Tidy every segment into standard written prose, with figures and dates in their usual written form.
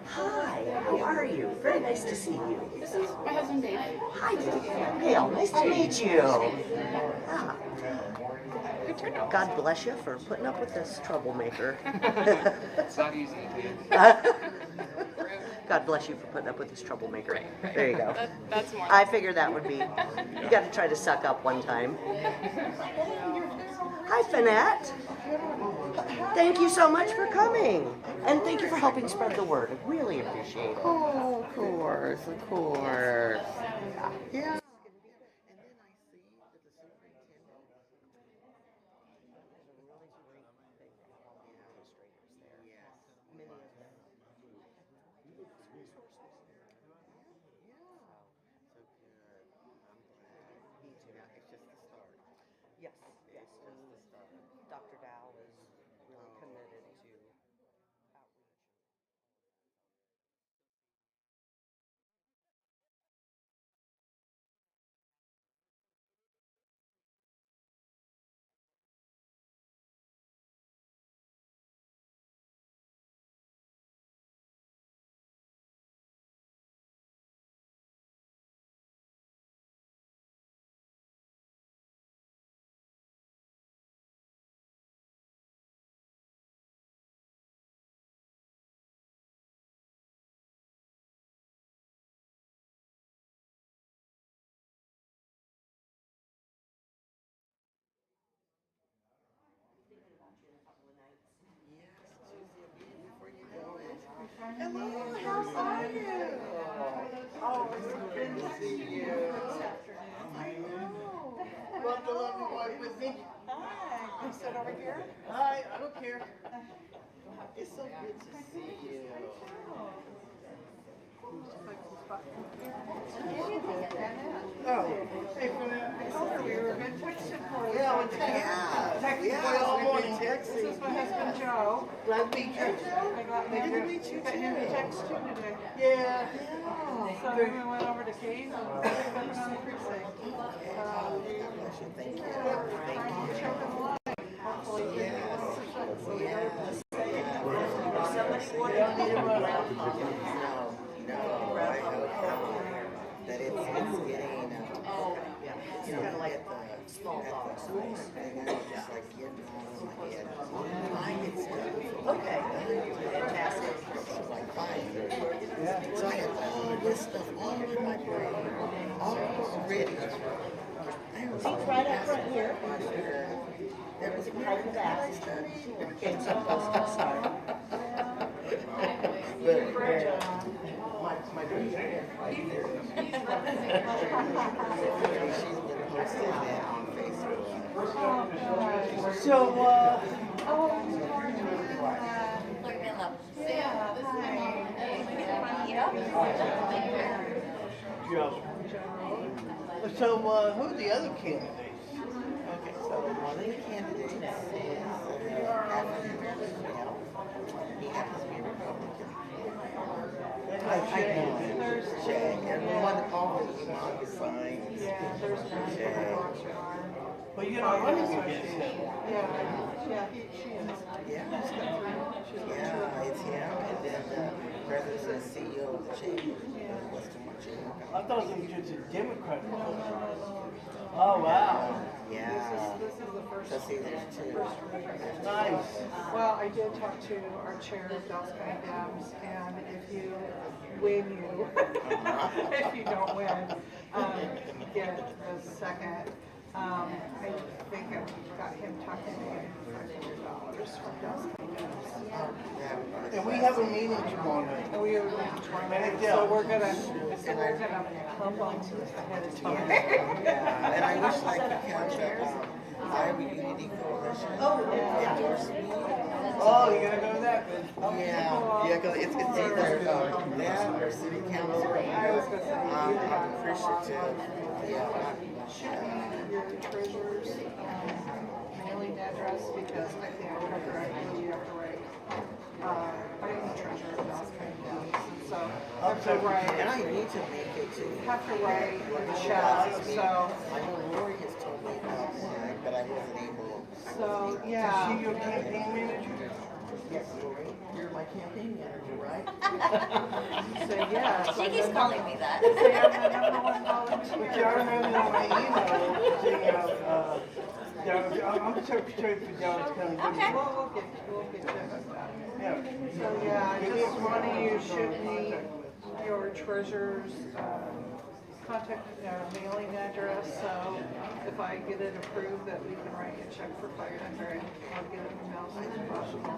Hi, how are you? Very nice to see you. This is my husband, Dave. Hi, Gail. Nice to meet you. Ah, Good turnout. God bless you for putting up with this troublemaker. It's not easy. God bless you for putting up with this troublemaker. There you go. That's more. I figured that would be. You got to try to suck up one time. Hi, Finette. Thank you so much for coming. And thank you for helping spread the word. I really appreciate it. Oh, of course, of course. Yeah. Yes, yes. And Dr. Dow is really committed to outreach. Hello, how are you? Oh, it's good to see you. I know. Love the lovely wife with me. Hi, can you sit over here? Hi, I don't care. It's so good to see you. Oh, hey, for that. We were good texting for you. Yeah, technically all morning. This is my husband Joe. Glad to meet you. I got him to text you today. Yeah. So we went over to Keys and picked up on the precinct. Thank you. Checking the line. Hopefully, so we don't Somebody wanted me to run out. No, I hope that it's getting, Oh, yeah. It's kind of like small at dogs. the point, and I'm just like getting all in my head. I get stuff. Okay. Fantastic. Like 5:30. So I had all this stuff all in my brain, all ready. Seats right up front here. There was Right in the back. I studied. Okay, so sorry. But my daughter's she's been posting that on Facebook. So, So, who are the other candidates? Okay, so one of the candidates is African American male. He happens to be a Republican. I know. There's Jay, and the one that always humongous signs. Jay. Well, you know, running against him. Yeah, she is. Yeah, it's him, and then the president and CEO of the chamber, Western Chamber. I thought it was just a Democrat. Oh, wow. Yeah. This is the first. So see, there's two. Nice. Well, I did talk to our chair of Dallas County Dems, and if you win, if you don't win, get the second. I think I got him talking to get $500 from Dallas County Dems. And we have a meeting tomorrow night. And we are going to try it. So we're gonna pump on ahead of time. Yeah, and I wish I could catch Iowa Unity Coalition endorse me. Oh, you gotta go to that then. Yeah, because it's either that or city council. I'm appreciative. Yeah. Shoot me your treasurer's mailing address because I think I'll have to write, you have to write. I am the treasurer of Dallas County Dems, so I have to write. And I need to make it too. Have to write a check, so. I know Lori has told me about that, but I wasn't able. So, yeah. Is she your campaign manager? Yes, Lori. my campaign manager, right? So yeah. She keeps calling me that. Say I'm the number one But volunteer. you already have it on my email, saying, I'm secretary for Dallas County. Okay. We'll get you hooked up. Yeah. So yeah, I just wanted you to shoot me your treasurer's contact mailing address, so if I get it approved that we can write a check for 500, I'll get it mailed as soon as possible.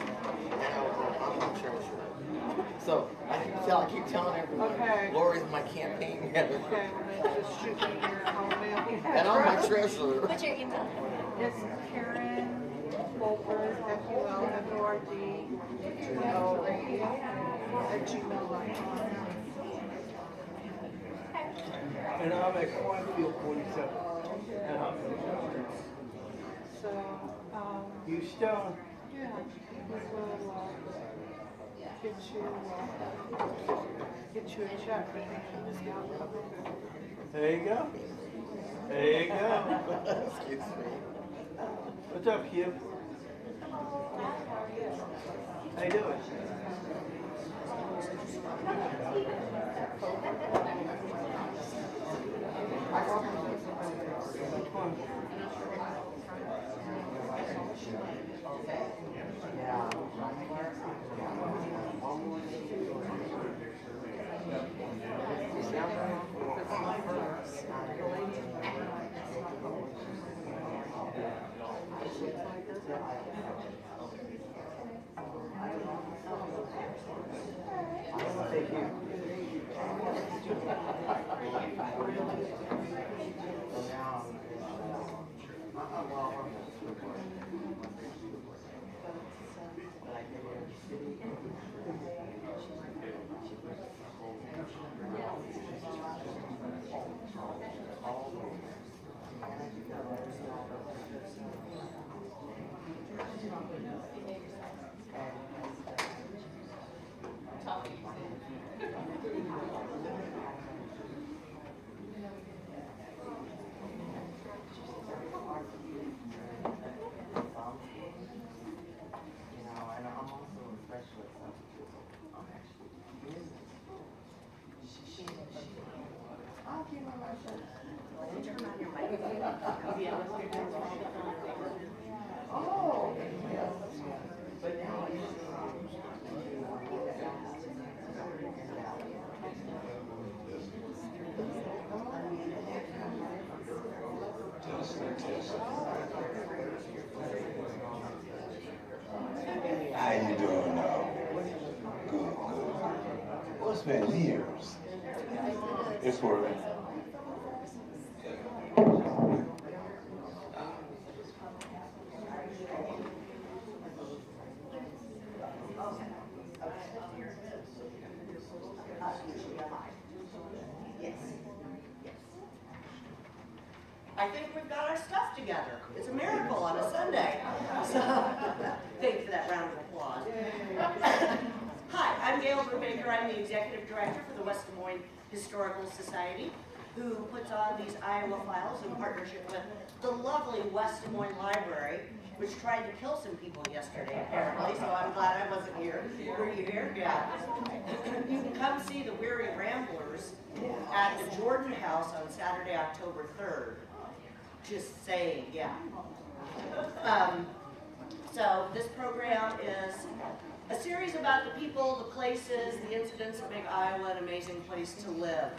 I'm not treasurer. So I keep telling everyone, Okay. Lori's my campaign manager. Okay, well then just shoot me your home mailing And I'm my address. treasurer. What's your email? It's Karen Fulford, Fulford, 203@gmail.com. And I'm at Cornfield 47. So, You Stone. yeah, we will get you a check in the outcome. There you go. There you go. Excuse me. What's up, Hugh? How you doing? Thank you. How you doing now? Good, good. Well, it's been years. It's working. I think we've got our stuff together. It's a miracle on a Sunday. So, thank you for that round of applause. Hi, I'm Gail Brubaker. I'm the Executive Director for the West Des Moines Historical Society, who puts on these Iowa files in partnership with the lovely West Des Moines Library, which tried to kill some people yesterday, apparently, so I'm glad I wasn't here. Were you here? Yeah. You can come see the Weary Ramblers at the Jordan House on Saturday, October 3rd. Just saying, yeah. So this program is a series about the people, the places, the incidents that make Iowa an amazing place to live.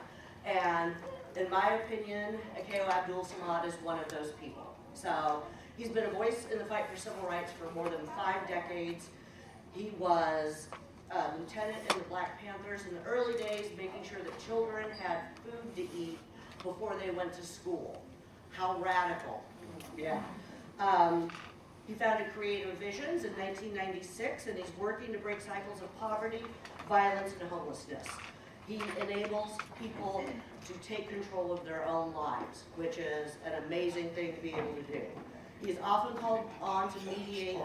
And in my opinion, Abdul Samad is one of those people. So he's been a voice in the fight for civil rights for more than 5 decades. He was a lieutenant in the Black Panthers in the early days, making sure that children had food to eat before they went to school. How radical. Yeah. He founded Creative Visions in 1996, and he's working to break cycles of poverty, violence, and homelessness. He enables people to take control of their own lives, which is an amazing thing to be able to do. He is often called on to mediate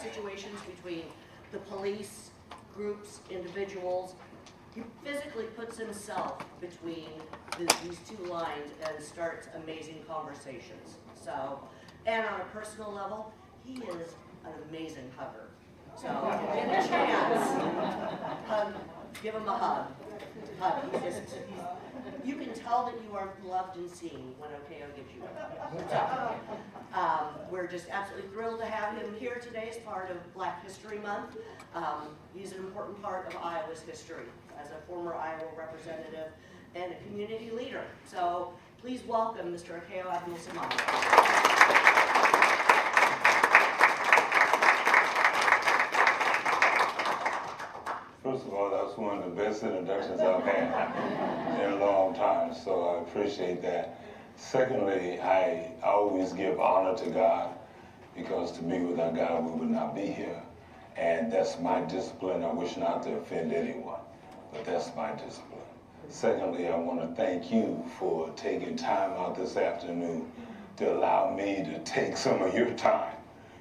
situations between the police, groups, individuals. He physically puts himself between these two lines and starts amazing conversations. So, and on a personal level, he is an amazing hugger. So, get a chance. Give him a hug. You can tell that you are loved and seen when OKO gives you a hug. We're just absolutely thrilled to have him here today as part of Black History Month. He's an important part of Iowa's history as a former Iowa representative and a community leader. So please welcome Mr. Abdul Samad. First of all, that's one of the best introductions I've had in a long time, so I appreciate that. Secondly, I always give honor to God, because to me, without God, we would not be here. And that's my discipline. I wish not to offend anyone, but that's my discipline. Secondly, I want to thank you for taking time out this afternoon to allow me to take some of your time,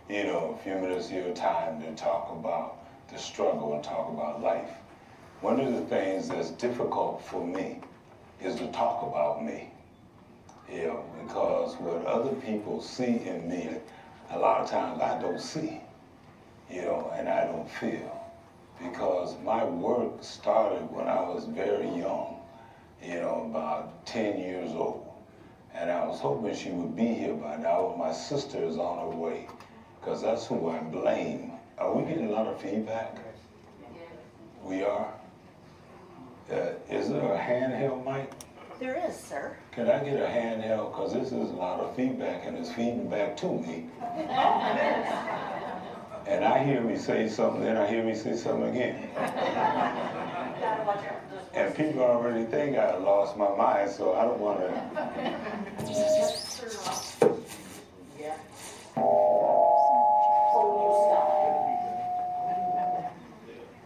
you know, a few minutes of your time to talk about the struggle and talk about life. One of the things that's difficult for me is to talk about me, you know, because what other people see in me, a lot of times I don't see, you know, and I don't feel, because my work started when I was very young, you know, about 10 years old, and I was hoping she would be here by now, but my sister is on her way, because that's who I blame. Are we getting a lot of feedback? We are? Is there a handheld mic? There is, sir. Can I get a handheld? Because this is a lot of feedback and it's feeding back to me. And I hear me say something, then I hear me say something again. And people already think I lost my mind, so I don't want to. Yeah.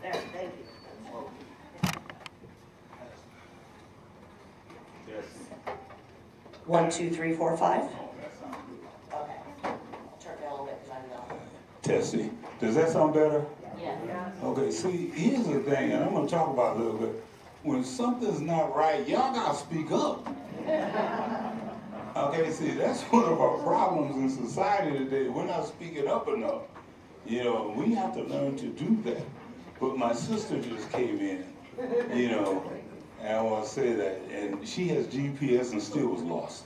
There, thank you. 1, 2, 3, 4, 5. Okay. I'll turn it down a little bit because I know. Tessie, does that sound better? Yeah. Okay, see, here's the thing, and I'm going to talk about it a little bit. When something's not right, y'all got to speak up. Okay, see, that's one of our problems in society today. We're not speaking up enough. You know, we have to learn to do that. But my sister just came in, you know, and I want to say that, and she has GPS and still was lost.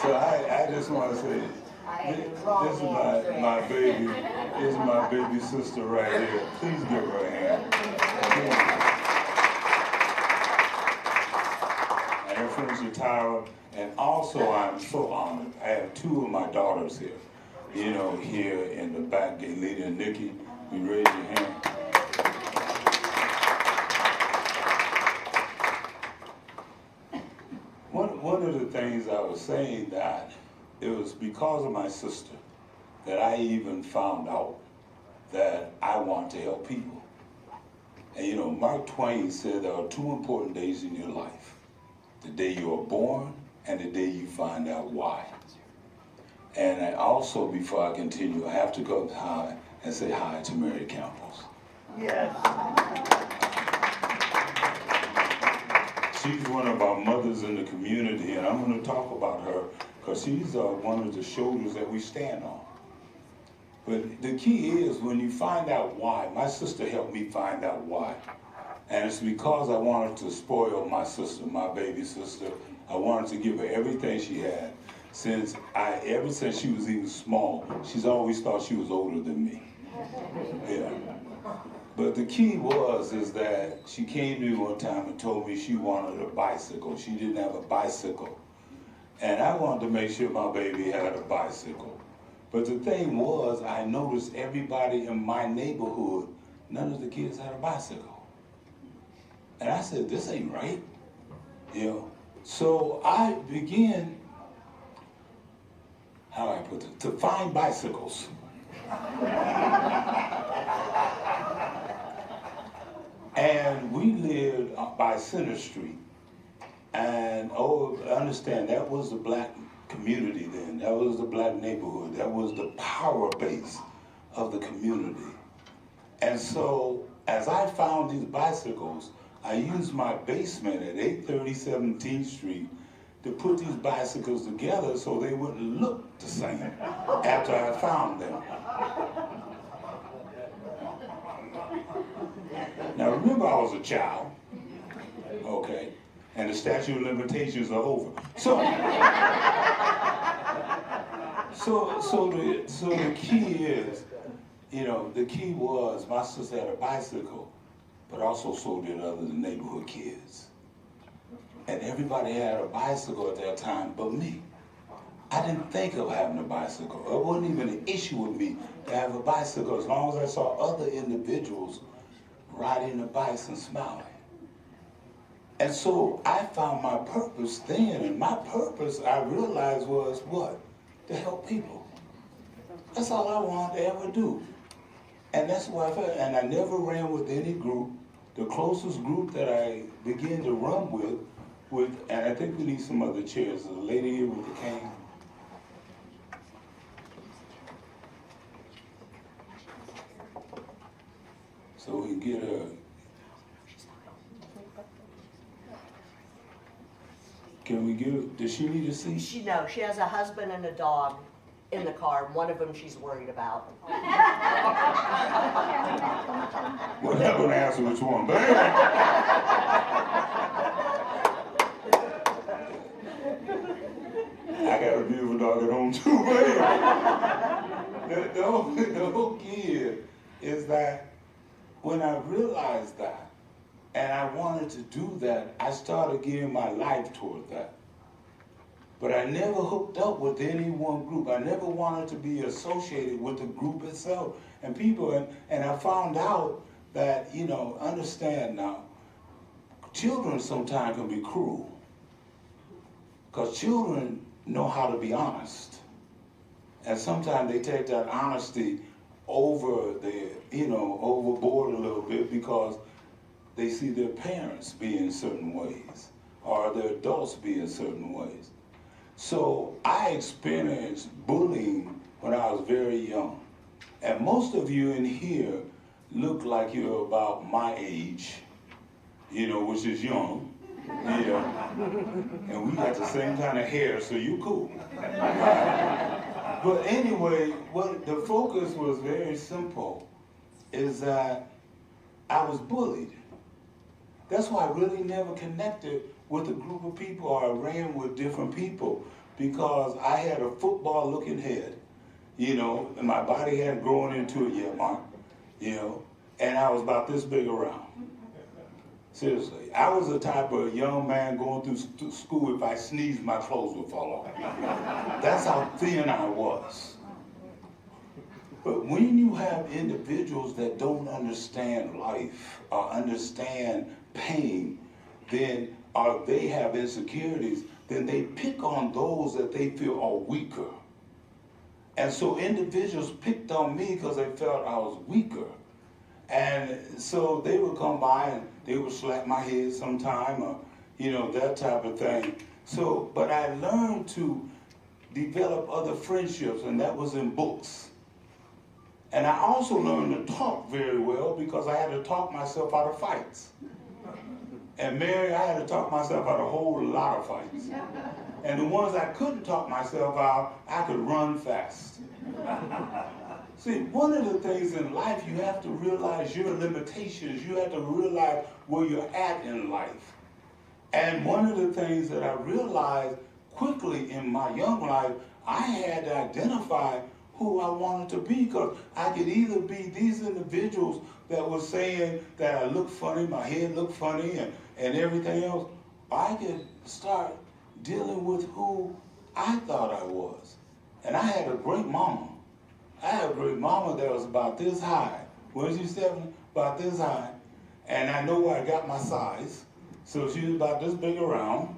So I just want to say, this is my baby, this is my baby sister right here. Please give her a hand. And her friend Shatara, and also I'm so honored. I have 2 of my daughters here, you know, here in the back, Lita and Nikki. We raise your hand. One of the things I was saying that it was because of my sister that I even found out that I want to help people. And you know, Mark Twain said there are 2 important days in your life. The day you are born and the day you find out why. And I also, before I continue, I have to go hi and say hi to Mary Campbell. Yes. She's one of our mothers in the community, and I'm going to talk about her because she's one of the shoulders that we stand on. But the key is when you find out why. My sister helped me find out why. And it's because I wanted to spoil my sister, my baby sister. I wanted to give her everything she had. Ever since she was even small, she's always thought she was older than me. Yeah. But the key is that she came to me one time and told me she wanted a bicycle. She didn't have a bicycle. And I wanted to make sure my baby had a bicycle. But the thing was, I noticed everybody in my neighborhood, none of the kids had a bicycle. And I said, this ain't right. You know? So I began, how do I put it, to find bicycles. And we lived by Center Street. And understand, that was the black community then. That was the black neighborhood. That was the power base of the community. And so, as I found these bicycles, I used my basement at 830 17th Street to put these bicycles together so they wouldn't look the same after I found them. child, okay, and the statute of limitations are over. So the key is, you know, the key was my sister had a bicycle, but also so did other neighborhood kids. And everybody had a bicycle at that time but me. I didn't think of having a bicycle. It wasn't even an issue with me to have a bicycle as long as I saw other individuals riding the bikes and smiling. And so I found my purpose then, and my purpose I realized was what? To help people. That's all I wanted to ever do. And that's why I felt, and I never ran with any group. The closest group that I began to run with, and I think we need some other chairs. The lady here with the cane. So we can get her. Can we get her? Does she need a seat? She has a husband and a dog in the car, and one of them she's worried about. Well, I'm not going to answer which one, but I got a beautiful dog at home too, but the whole key is that when I realized that, and I wanted to do that, I started giving my life toward that. But I never hooked up with any one group. I never wanted to be associated with the group itself and people. And I found out that, you know, understand now, children sometimes can be cruel. Because children know how to be honest. And sometimes they take that honesty over the, you know, overboard a little bit because they see their parents being certain ways or their adults being certain ways. So I experienced bullying when I was very young. And most of you in here look like you're about my age, you know, which is young. Yeah. And we got the same kind of hair, so you cool. But anyway, what the focus was very simple, is that I was bullied. That's why I really never connected with a group of people, or I ran with different people, because I had a football-looking head, you know, and my body hadn't grown into it yet, Mark, you know, and I was about this big around. Seriously, I was the type of young man going through school, if I sneezed, my clothes would fall off. That's how thin I was. But when you have individuals that don't understand life or understand pain, then, or they have insecurities, then they pick on those that they feel are weaker. And so individuals picked on me because they felt I was weaker. And so they would come by and they would slap my head sometime, or, you know, that type of thing. So, but I learned to develop other friendships, and that was in books. And I also learned to talk very well because I had to talk myself out of fights. And Mary, I had to talk myself out of a whole lot of fights. And the ones I couldn't talk myself out, I could run fast. See, one of the things in life, you have to realize your limitations. You have to realize where you're at in life. And one of the things that I realized quickly in my young life, I had to identify who I wanted to be, because I could either be these individuals that were saying that I look funny, my head looked funny, and everything else, or I could start dealing with who I thought I was. And I had a great mama. I had a great mama that was about this high. Wasn't she, Stephanie? About this high. And I know where I got my size. So she was about this big around,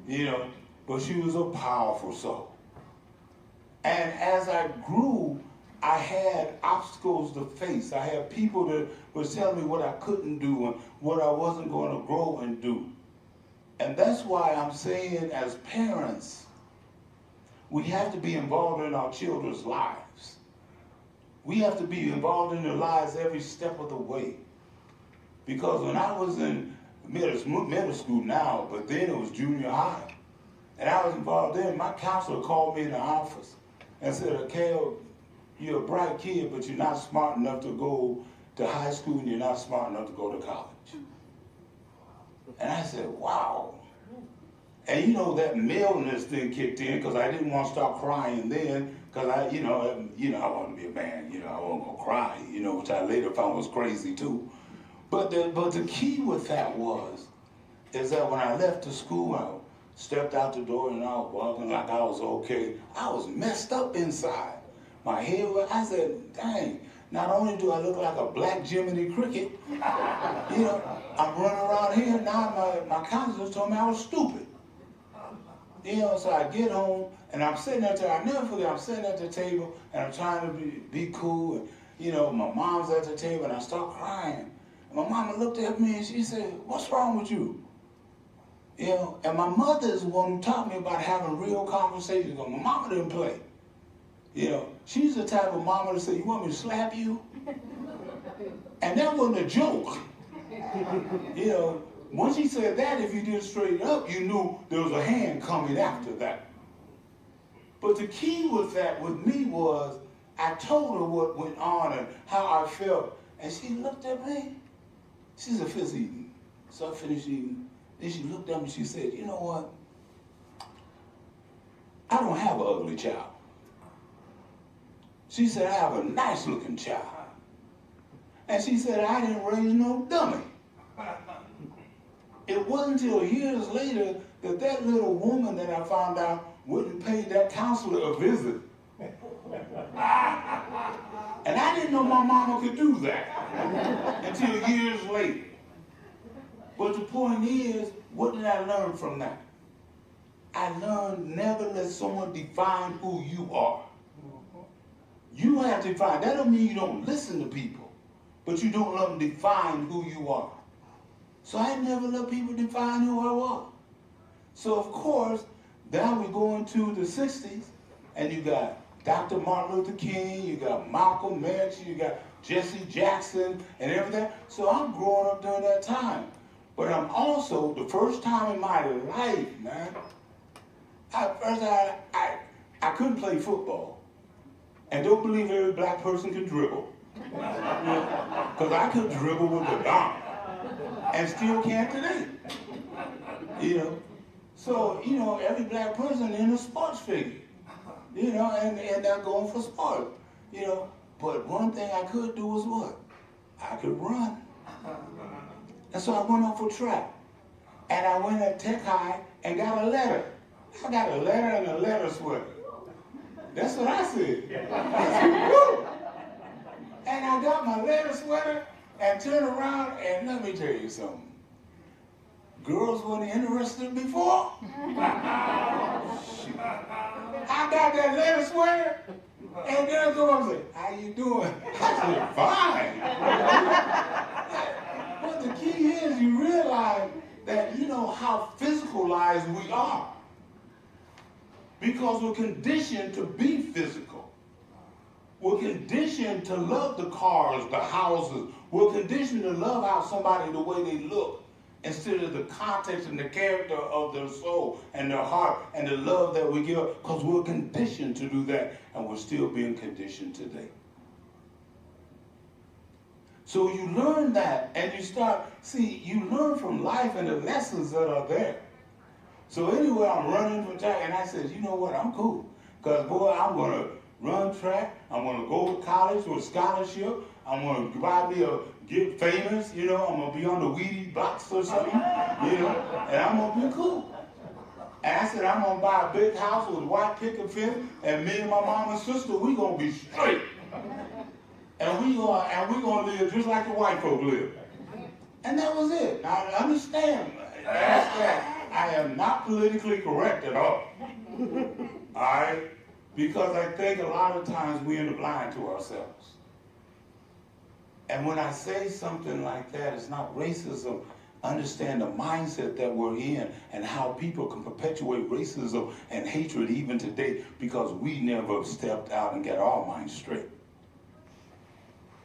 you know, but she was a powerful soul. And as I grew, I had obstacles to face. I had people that was telling me what I couldn't do and what I wasn't going to grow and do. And that's why I'm saying, as parents, we have to be involved in our children's lives. We have to be involved in their lives every step of the way. Because when I was in middle school now, but then it was junior high, and I was involved in, my counselor called me in the office and said, Cale, you're a bright kid, but you're not smart enough to go to high school, and you're not smart enough to go to college. And I said, wow. And you know, that maleness thing kicked in because I didn't want to start crying then because I wanted to be a man, I wasn't going to cry, which I later found was crazy too. But the key with that is that when I left the school, I stepped out the door and I was walking like I was okay. I was messed up inside. My head was, I said, dang, not only do I look like a black Jiminy Cricket, I'm running around here, now my counselor told me I was stupid. So I get home and I'm sitting at the, I never forget, I'm sitting at the table and I'm trying to be cool and, my mom's at the table and I start crying. And my mama looked at me and she said, what's wrong with you? And my mother is the one who taught me about having real conversations. My mama didn't play. She's the type of mama to say, you want me to slap you? And that wasn't a joke. Once she said that, if you did straight up, you knew there was a hand coming after that. But the key with that with me was, I told her what went on and how I felt. And she looked at me. She's a fizz eating. So I finished eating. Then she looked at me and she said, you know what? I don't have an ugly child. She said, I have a nice looking child. And she said, I didn't raise no dummy. It wasn't until years later that that little woman that I found out wouldn't pay that counselor a visit. And I didn't know my mama could do that until years later. But the point is, what did I learn from that? I learned never let someone define who you are. You have to define. That don't mean you don't listen to people, but you don't let them define who you are. So I never let people define who I was. So of course, now we go into the 60s, and you got Dr. Martin Luther King, you got Malcolm X, you got Jesse Jackson, and everything. So I'm growing up during that time. But I'm also, the first time in my life, man, I couldn't play football. And don't believe every black person can dribble. Because I could dribble with the dime. And still can't today. So, every black person in a sports figure. And they're going for sport. But one thing I could do was what? I could run. And so I went off for track. And I went at Tech High and got a letter. I got a letter and a letter sweater. That's what I said. I said, woo! And I got my letter sweater and turned around, and let me tell you something. Girls weren't interested before. I got that letter sweater, and girls go up and say, how you doing? I said, fine. But the key is you realize that how physicalized we are. Because we're conditioned to be physical. We're conditioned to love the cars, the houses. We're conditioned to love how somebody the way they look instead of the context and the character of their soul and their heart and the love that we give, because we're conditioned to do that, and we're still being conditioned today. So you learn that, and you learn from life and the lessons that are there. So anyway, I'm running for track, and I said, you know what, I'm cool. Because, boy, I'm going to run track. I'm going to go to college with a scholarship. I'm going to get famous, I'm going to be on the Wheaties box or something, and I'm going to be cool. And I said, I'm going to buy a big house with white picket fence, and me and my mom and sister, we going to be straight. And we going to live just like the white folk live. And that was it. Now, understand. I am not politically correct at all. All right? Because I think a lot of times we end up lying to ourselves. And when I say something like that, it's not racism. Understand the mindset that we're in and how people can perpetuate racism and hatred even today because we never stepped out and got our minds straight.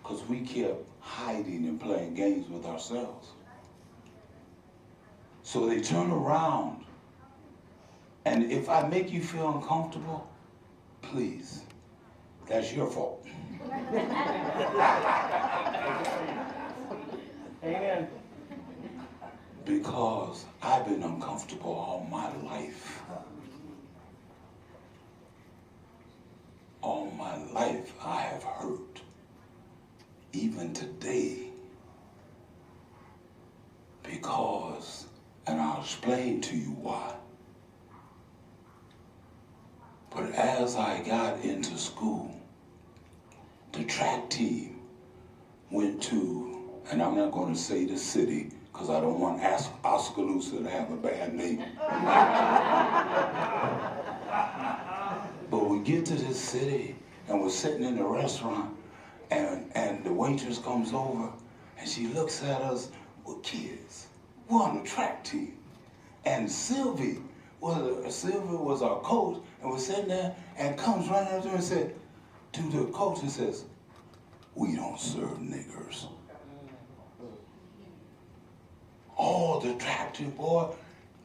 Because we kept hiding and playing games with ourselves. So they turn around, and if I make you feel uncomfortable, please, that's your fault. Amen. because I've been uncomfortable all my life. All my life I have hurt. Even today. Because, and I'll explain to you why. But as I got into school, the track team went to, and I'm not going to say the city, because I don't want Oskaloosa to have a bad name. But we get to this city, and we're sitting in the restaurant, and the waitress comes over, and she looks at us, we're kids. We're on the track team. And Sylvia was our coach, and we're sitting there, and comes running up to her and said, to the coach, and says, "We don't serve niggers." All the track team, boy,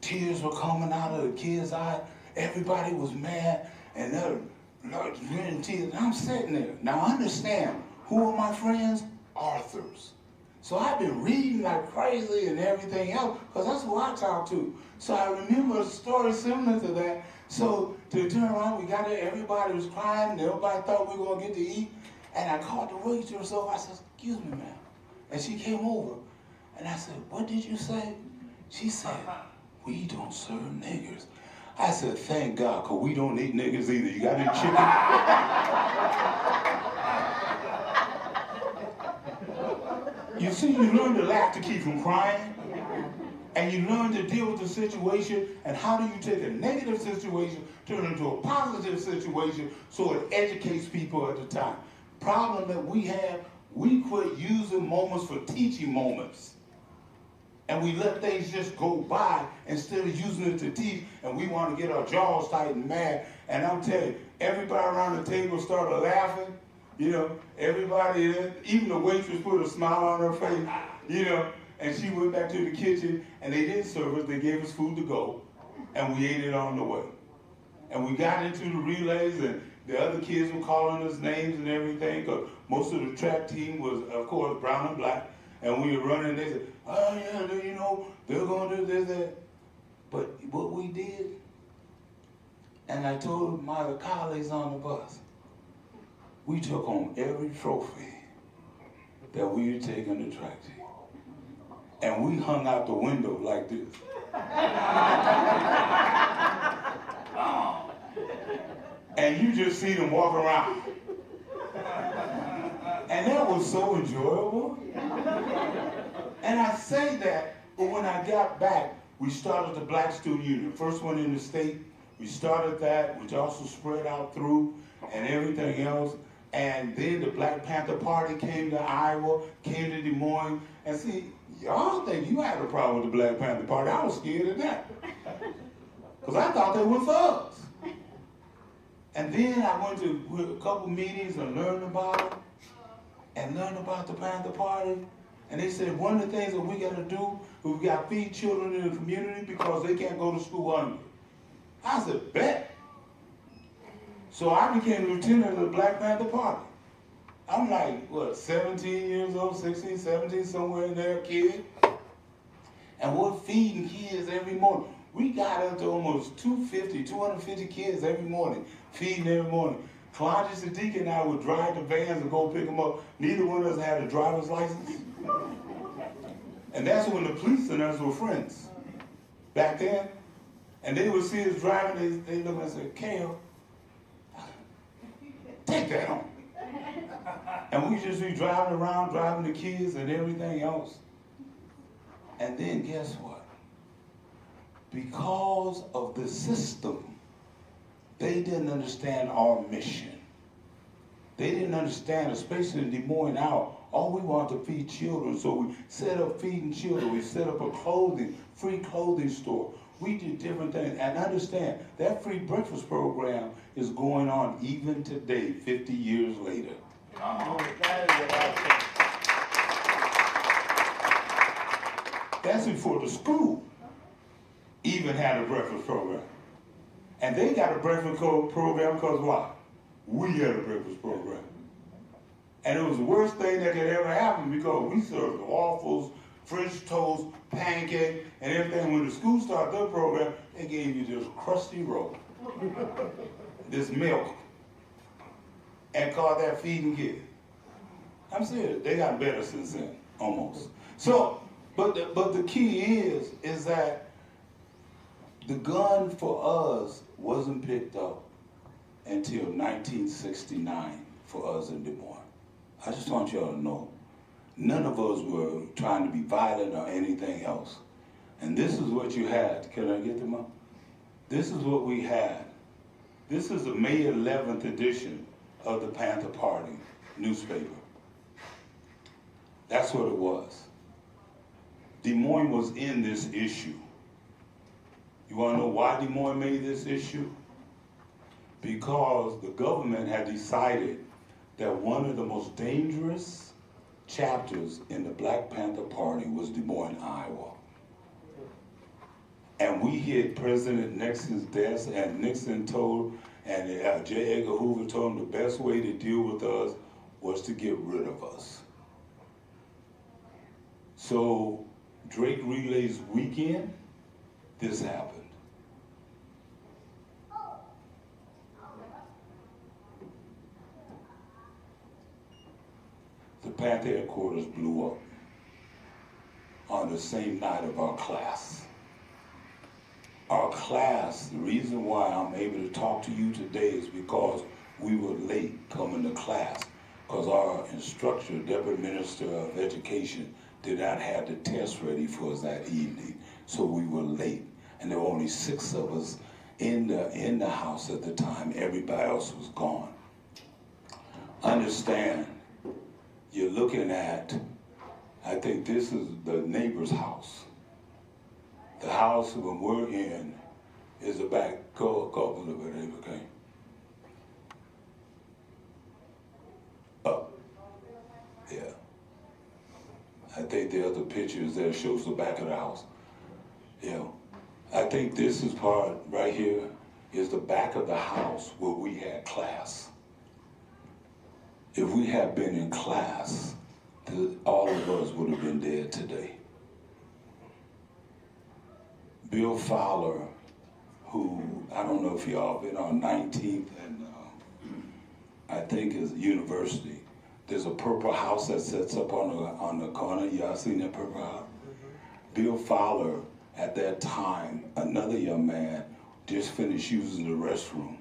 tears were coming out of the kids' eyes. Everybody was mad, and they're in tears. And I'm sitting there. Now understand, who are my friends? Authors. So I've been reading like crazy and everything else, because that's who I talk to. So I remember a story similar to that. So to turn around, we got there, everybody was crying, and everybody thought we were going to get to eat. And I called the waitress over. I said, "Excuse me, ma'am." And she came over. And I said, "What did you say?" She said, "We don't serve niggers." I said, "Thank God, because we don't eat niggers either. You got any chicken?" You see, you learn to laugh to keep from crying. And you learn to deal with the situation. And how do you take a negative situation, turn it into a positive situation so it educates people at the time? Problem that we have, we quit using moments for teaching moments. And we let things just go by instead of using it to teach, and we want to get our jaws tight and mad. And I'm telling you, everybody around the table started laughing. You know, everybody, even the waitress put a smile on her face, you know, and she went back to the kitchen, and they didn't serve us. They gave us food to go, and we ate it on the way. And we got into the relays, and the other kids were calling us names and everything, because most of the track team was, of course, brown and black. And we were running, they said, "Oh yeah, you know, they're going to do this, that." But what we did, and I told my colleagues on the bus, we took on every trophy that we had taken to track team. And we hung out the window like this. And you just see them walk around. And that was so enjoyable. And I say that, but when I got back, we started the Black Student Union, first one in the state. We started that, which also spread out through and everything else. And then the Black Panther Party came to Iowa, came to Des Moines. And see, y'all think you had a problem with the Black Panther Party. I was scared of that. Because I thought they were thugs. And then I went to a couple meetings and learned about it. And learned about the Panther Party. And they said one of the things that we got to do is we got to feed children in the community because they can't go to school hungry. I said, bet. So I became lieutenant of the Black Panther Party. I'm like, what, 17 years old, 16, 17, somewhere in there, kid. And we're feeding kids every morning. We got up to almost 250 kids every morning, feeding every morning. Claudius the deacon and I would drive the vans and go pick them up. Neither one of us had a driver's license. And that's when the police and us were friends back then. And they would see us driving, they look and say, "Kale, take that home." And we just be driving around, driving the kids and everything else. And then guess what? Because of the system, they didn't understand our mission. They didn't understand, especially in Des Moines now, all we want to feed children. So we set up feeding children. We set up a free clothing store. We did different things. And understand, that free breakfast program is going on even today, 50 years later. That's before the school even had a breakfast program. And they got a breakfast program because why? We had a breakfast program. And it was the worst thing that could ever happen because we served waffles, French toast, pancake, and everything. When the school started their program, they gave you this crusty roll, this milk, and called that feeding kids. I'm serious. They got better since then, almost. So, but the key is that the gun for us wasn't picked up until 1969 for us in Des Moines. I just want y'all to know, none of us were trying to be violent or anything else. And this is what you had. Can I get them up? This is what we had. This is the May 11th edition of the Panther Party newspaper. That's what it was. Des Moines was in this issue. You want to know why Des Moines made this issue? Because the government had decided that one of the most dangerous chapters in the Black Panther Party was Des Moines, Iowa. And we hit President Nixon's desk, and Nixon told, and J. Edgar Hoover told him the best way to deal with us was to get rid of us. So Drake Relay's weekend, this happened. The Panther headquarters blew up on the same night of our class. Our class, the reason why I'm able to talk to you today is because we were late coming to class, because our instructor, Deputy Minister of Education, did not have the test ready for us that evening, so we were late. And there were only 6 of us in the house at the time. Everybody else was gone. Understand, you're looking at, I think this is the neighbor's house. The house when we're in is the back. Go up a little bit, Ava, okay? Up. Yeah. I think the other pictures there shows the back of the house. Yeah. I think this is part right here is the back of the house where we had class. If we had been in class, all of us would have been dead today. Bill Fowler, who, I don't know if y'all been on 19th and I think is University. There's a purple house that sits up on the corner. Y'all seen that purple house? Mm-hmm. Bill Fowler, at that time, another young man, just finished using the restroom.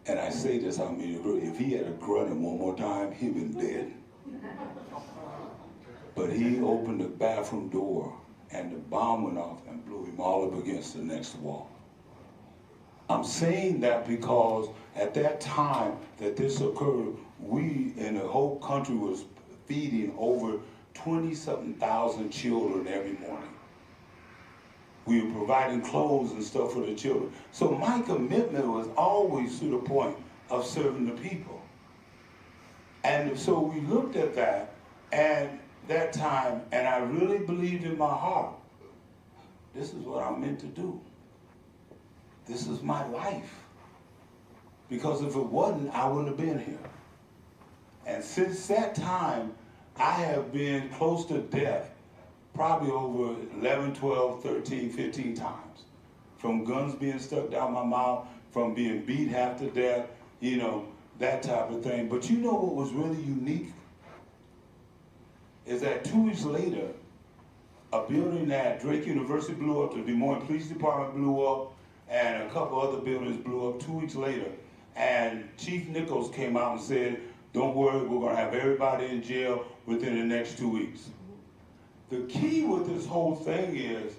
And I say this, I mean, if he had a grunted one more time, he'd been dead. But he opened the bathroom door and the bomb went off and blew him all up against the next wall. I'm saying that because at that time that this occurred, we in the whole country was feeding over 20-something thousand children every morning. We were providing clothes and stuff for the children. So my commitment was always to the point of serving the people. And so we looked at that and that time, and I really believed in my heart, this is what I'm meant to do. This is my life. Because if it wasn't, I wouldn't have been here. And since that time, I have been close to death probably over 11, 12, 13, 15 times. From guns being stuck down my mouth, from being beat half to death, you know, that type of thing. But you know what was really unique? Is that 2 weeks later, a building at Drake University blew up, the Des Moines Police Department blew up, and a couple other buildings blew up 2 weeks later. And Chief Nichols came out and said, don't worry, we're gonna have everybody in jail within the next 2 weeks. The key with this whole thing is,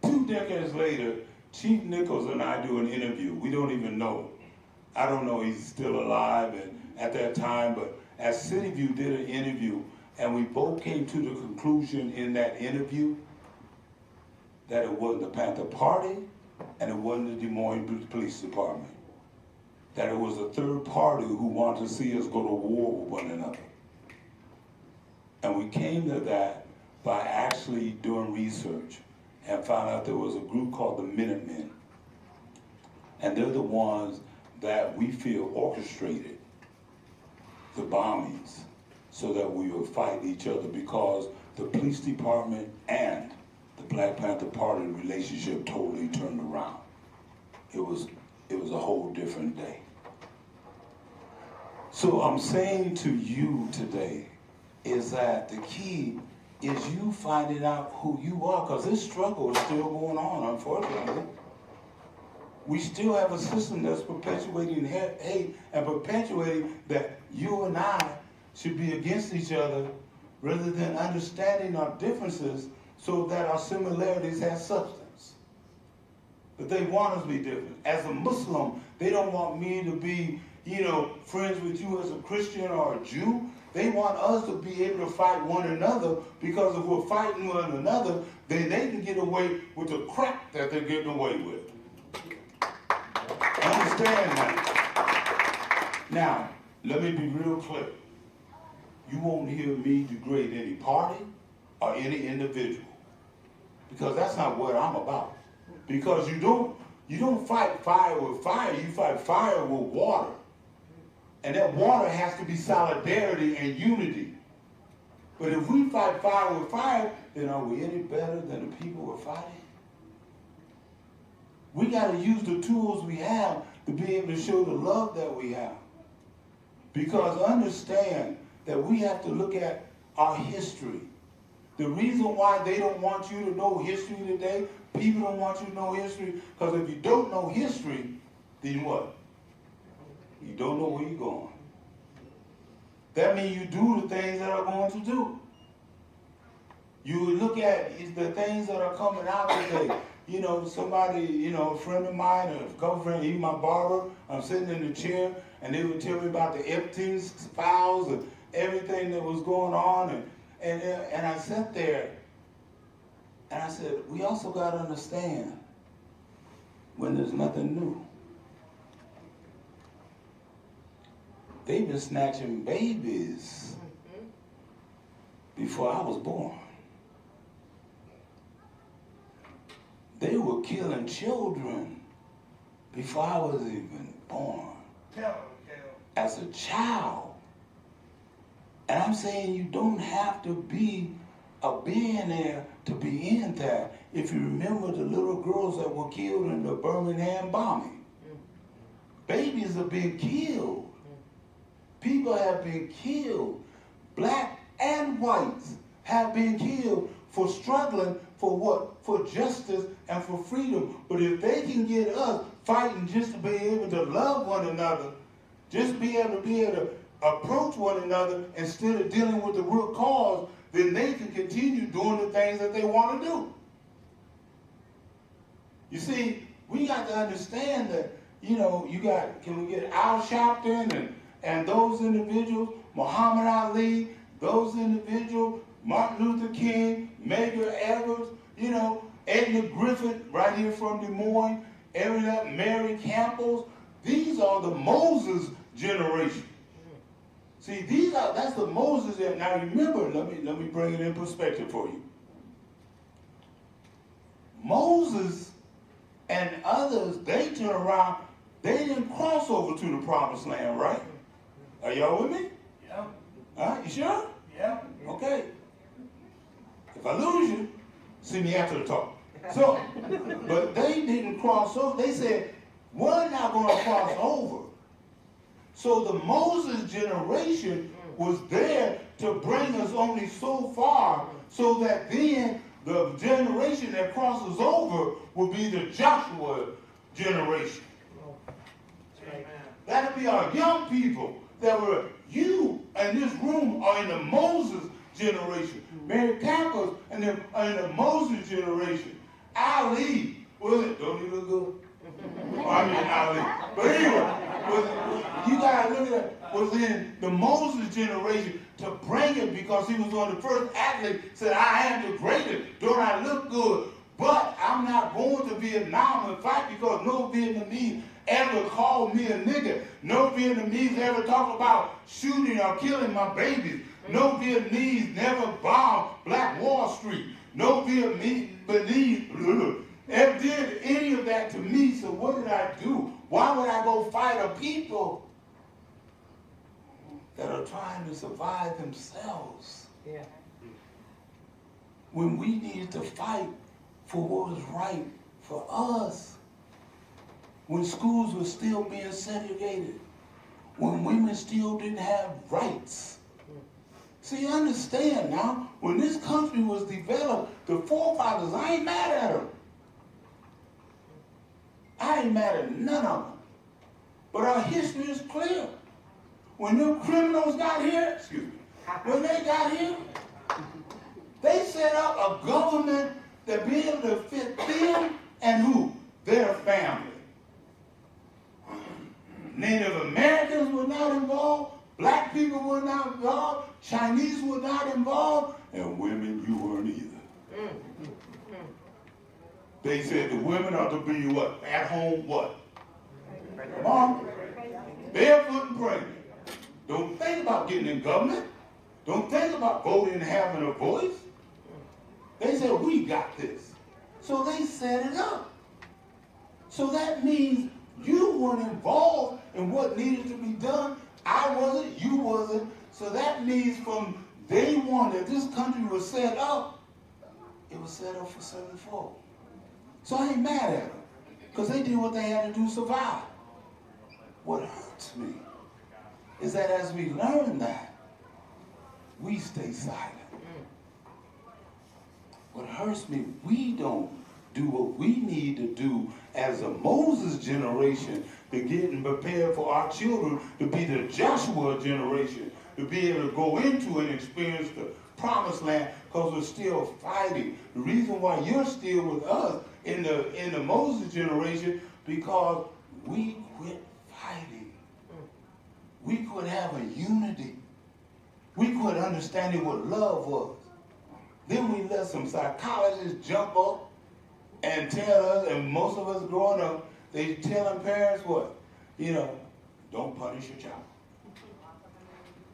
2 decades later, Chief Nichols and I do an interview. We don't even know. I don't know he's still alive and at that time, but as City View did an interview, and we both came to the conclusion in that interview that it wasn't the Panther Party and it wasn't the Des Moines Police Department. That it was a third party who wanted to see us go to war with one another. And we came to that by actually doing research and found out there was a group called the Minutemen. And they're the ones that we feel orchestrated the bombings so that we would fight each other, because the police department and the Black Panther Party relationship totally turned around. It was a whole different day. So I'm saying to you today is that the key is you finding out who you are, because this struggle is still going on, unfortunately. We still have a system that's perpetuating hate and perpetuating that you and I should be against each other rather than understanding our differences so that our similarities have substance. But they want us to be different. As a Muslim, they don't want me to be, friends with you as a Christian or a Jew. They want us to be able to fight one another, because if we're fighting one another, then they can get away with the crap that they're getting away with. Understand that. Now, let me be real clear. You won't hear me degrade any party or any individual, because that's not what I'm about. Because you don't fight fire with fire, you fight fire with water. And that water has to be solidarity and unity. But if we fight fire with fire, then are we any better than the people we're fighting? We got to use the tools we have to be able to show the love that we have. Because understand that we have to look at our history. The reason why they don't want you to know history today, people don't want you to know history, because if you don't know history, then what? You don't know where you're going. That means you do the things that are going to do. You look at the things that are coming out today. Somebody, a friend of mine, a couple friends, even my barber, I'm sitting in the chair, and they would tell me about the Epstein files and everything that was going on. And I sat there, and I said, we also got to understand when there's nothing new. They've been snatching babies before I was born. They were killing children before I was even born. As a child. And I'm saying you don't have to be a billionaire to be in that. If you remember the little girls that were killed in the Birmingham bombing. Babies have been killed. People have been killed. Black and whites have been killed for struggling for what? For justice and for freedom. But if they can get us fighting just to be able to love one another, just be able to approach one another instead of dealing with the root cause, then they can continue doing the things that they want to do. You see, we got to understand that, can we get Al Sharpton and those individuals, Muhammad Ali, those individuals, Martin Luther King, Medgar Evers, Edna Griffith, right here from Des Moines, Mary Campbell. These are the Moses generation. See, that's the Moses. Now remember, let me bring it in perspective for you. Moses and others, they turn around, they didn't cross over to the promised land, right? Are y'all with me? Yeah. You sure? Yeah. Okay. If I lose you, see me after the talk. So, but they didn't cross over. They said, we're not going to cross over. So the Moses generation was there to bring us only so far, so that then the generation that crosses over will be the Joshua generation. That'll be our young people that were, you in this room are in the Moses generation. Mary Campbell and them are in the Moses generation. Ali, don't he look good? Ali. But anyway, you gotta look at it, was in the Moses generation to bring it, because he was one of the first athletes, said, I am the greatest, don't I look good? But I'm not going to Vietnam and fight, because no Vietnamese ever called me a nigger. No Vietnamese ever talked about shooting or killing my babies. No Vietnamese never bombed Black Wall Street. No Vietnamese ever did any of that to me. So what did I do? Why would I go fight a people that are trying to survive themselves. Yeah. When we needed to fight for what was right for us. When schools were still being segregated. When women still didn't have rights. See, understand now, when this country was developed, the forefathers, I ain't mad at them. I ain't mad at none of them. But our history is clear. When them criminals got here, excuse me, when they got here, they set up a government that be able to fit them and who? Their family. Native Americans were not involved, black people were not involved, Chinese were not involved, and women, you weren't either. They said the women are to be what? At home what? Mom, barefoot and pregnant. Don't think about getting in government. Don't think about voting and having a voice. They said, we got this. So they set it up. So that means you weren't involved in what needed to be done. I wasn't, you wasn't. So that means from day one that this country was set up, it was set up for 74. So I ain't mad at them, because they did what they had to do to survive. What hurts me is that as we learn that, we stay silent. What hurts me, we don't do what we need to do as a Moses generation to get and prepare for our children to be the Joshua generation, to be able to go into and experience the promised land, because we're still fighting. The reason why you're still with us in the Moses generation, because we quit fighting. We quit having unity. We quit understanding what love was. Then we let some psychologists jump up and tell us, and most of us growing up, they telling parents what? You know, don't punish your child.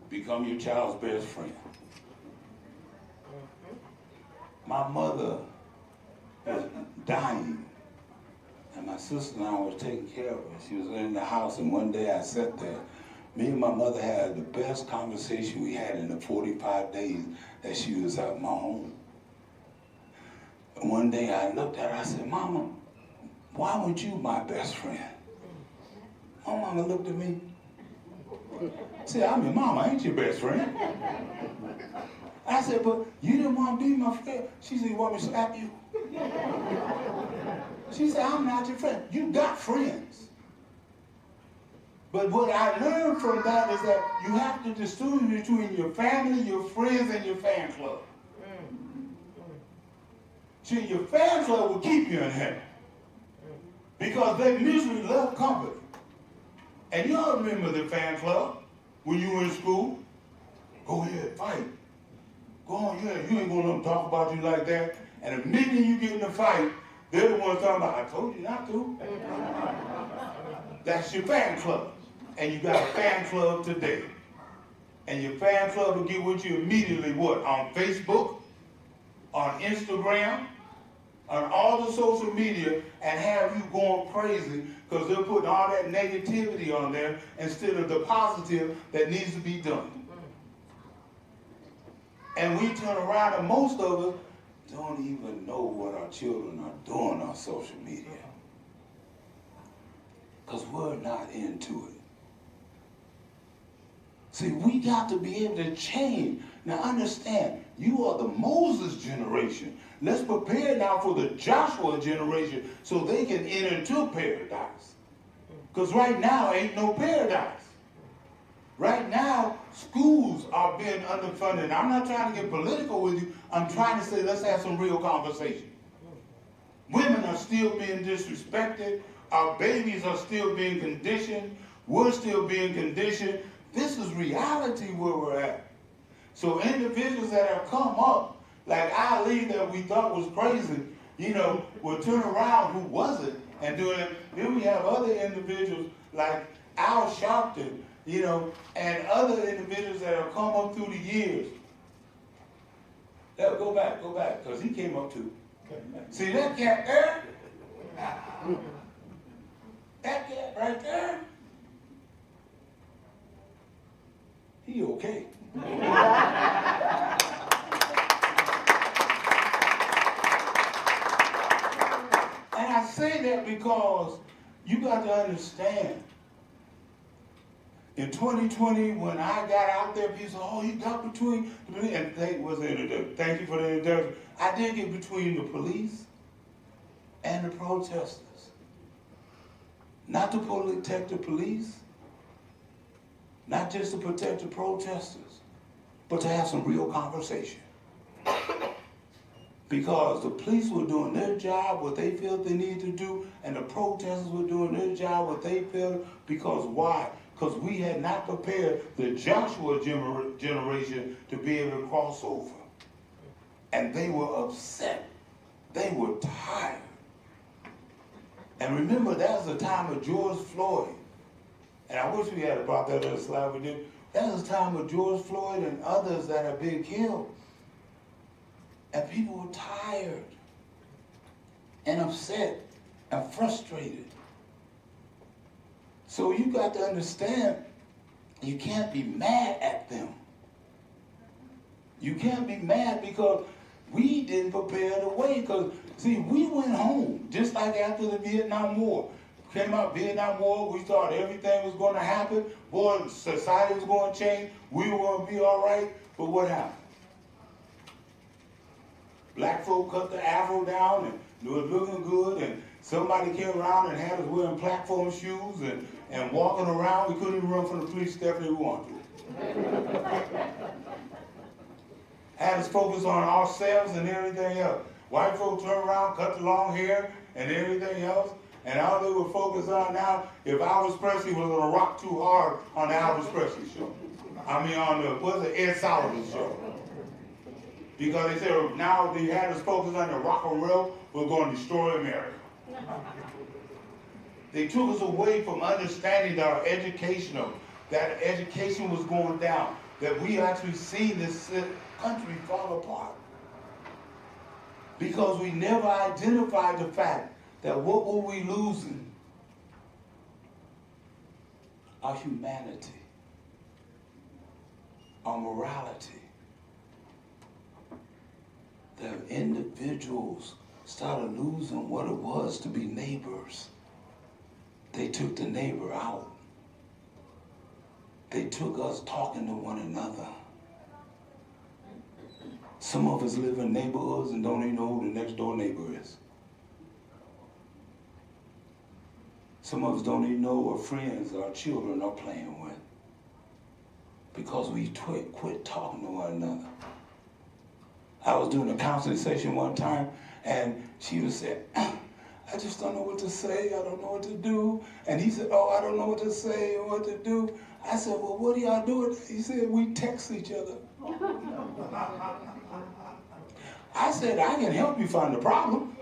Become your child's best friend. My mother was dying, and my sister and I was taking care of her. She was in the house, and one day I sat there. Me and my mother had the best conversation we had in the 45 days that she was at my home. And one day I looked at her, I said, Mama, why weren't you my best friend? My mama looked at me. Said, I mean, Mama, I ain't your best friend. I said, but you didn't want to be my friend. She said, you want me to slap you? She said, I'm not your friend. You got friends. But what I learned from that is that you have to distinguish between your family, your friends, and your fan club. See, your fan club will keep you in heaven because they usually love company. And y'all remember the fan club when you were in school? Go ahead, fight. Go on, yeah, you ain't gonna let them talk about you like that. And the minute you get in a fight, they're the ones talking about, I told you not to. That's your fan club. And you got a fan club today. And your fan club will get with you immediately, what? On Facebook, on Instagram, on all the social media, and have you going crazy because they're putting all that negativity on there instead of the positive that needs to be done. And we turn around and most of us don't even know what our children are doing on social media. Because we're not into it. See, we got to be able to change. Now understand, you are the Moses generation. Let's prepare now for the Joshua generation so they can enter into paradise. Because right now ain't no paradise. Right now, schools are being underfunded. I'm not trying to get political with you. I'm trying to say let's have some real conversation. Women are still being disrespected. Our babies are still being conditioned. We're still being conditioned. This is reality where we're at. So individuals that have come up, like Ali that we thought was crazy, you know, will turn around who wasn't and do it. Then we have other individuals like Al Sharpton, you know, and other individuals that have come up through the years. Go back, because he came up too. See that cat there? That cat right there? he okay. And I say that because you got to understand, in 2020, when I got out there, people said, oh, you got between, and thank you for the introduction. I did get between the police and the protesters. Not to protect the police, not just to protect the protesters, but to have some real conversation. Because the police were doing their job, what they felt they needed to do, and the protesters were doing their job, what they felt, because why? Because we had not prepared the Joshua generation to be able to cross over. And they were upset. They were tired. And remember, that was the time of George Floyd. And I wish we had brought that other slide we did. That was the time of George Floyd and others that have been killed. And people were tired and upset and frustrated. So you got to understand, you can't be mad at them. You can't be mad because we didn't prepare the way. Because, see, we went home just like after the Vietnam War. Came out Vietnam War, we thought everything was going to happen. Boy, society was going to change. We were going to be all right. But what happened? Black folk cut the afro down and it was looking good, and somebody came around and had us wearing platform shoes and walking around. We couldn't even run from the police step if we wanted to. Had us focus on ourselves and everything else. White folk turned around, cut the long hair and everything else, and all they were focused on now, if Elvis Presley was going to rock too hard on the Elvis Presley show. I mean on the Ed Sullivan show. Because they said now they had us focus on the rock and roll, we're going to destroy America. They took us away from understanding that our that education was going down, that we actually seen this country fall apart. Because we never identified the fact that what were we losing? Our humanity, our morality. The individuals started losing what it was to be neighbors. They took the neighbor out. They took us talking to one another. Some of us live in neighborhoods and don't even know who the next door neighbor is. Some of us don't even know what friends our children are playing with. Because we quit talking to one another. I was doing a counseling session one time, and she was saying, I just don't know what to say, I don't know what to do. And he said, oh, I don't know what to say or what to do. I said, well, what do y'all do? He said, we text each other. I said, I can help you find the problem.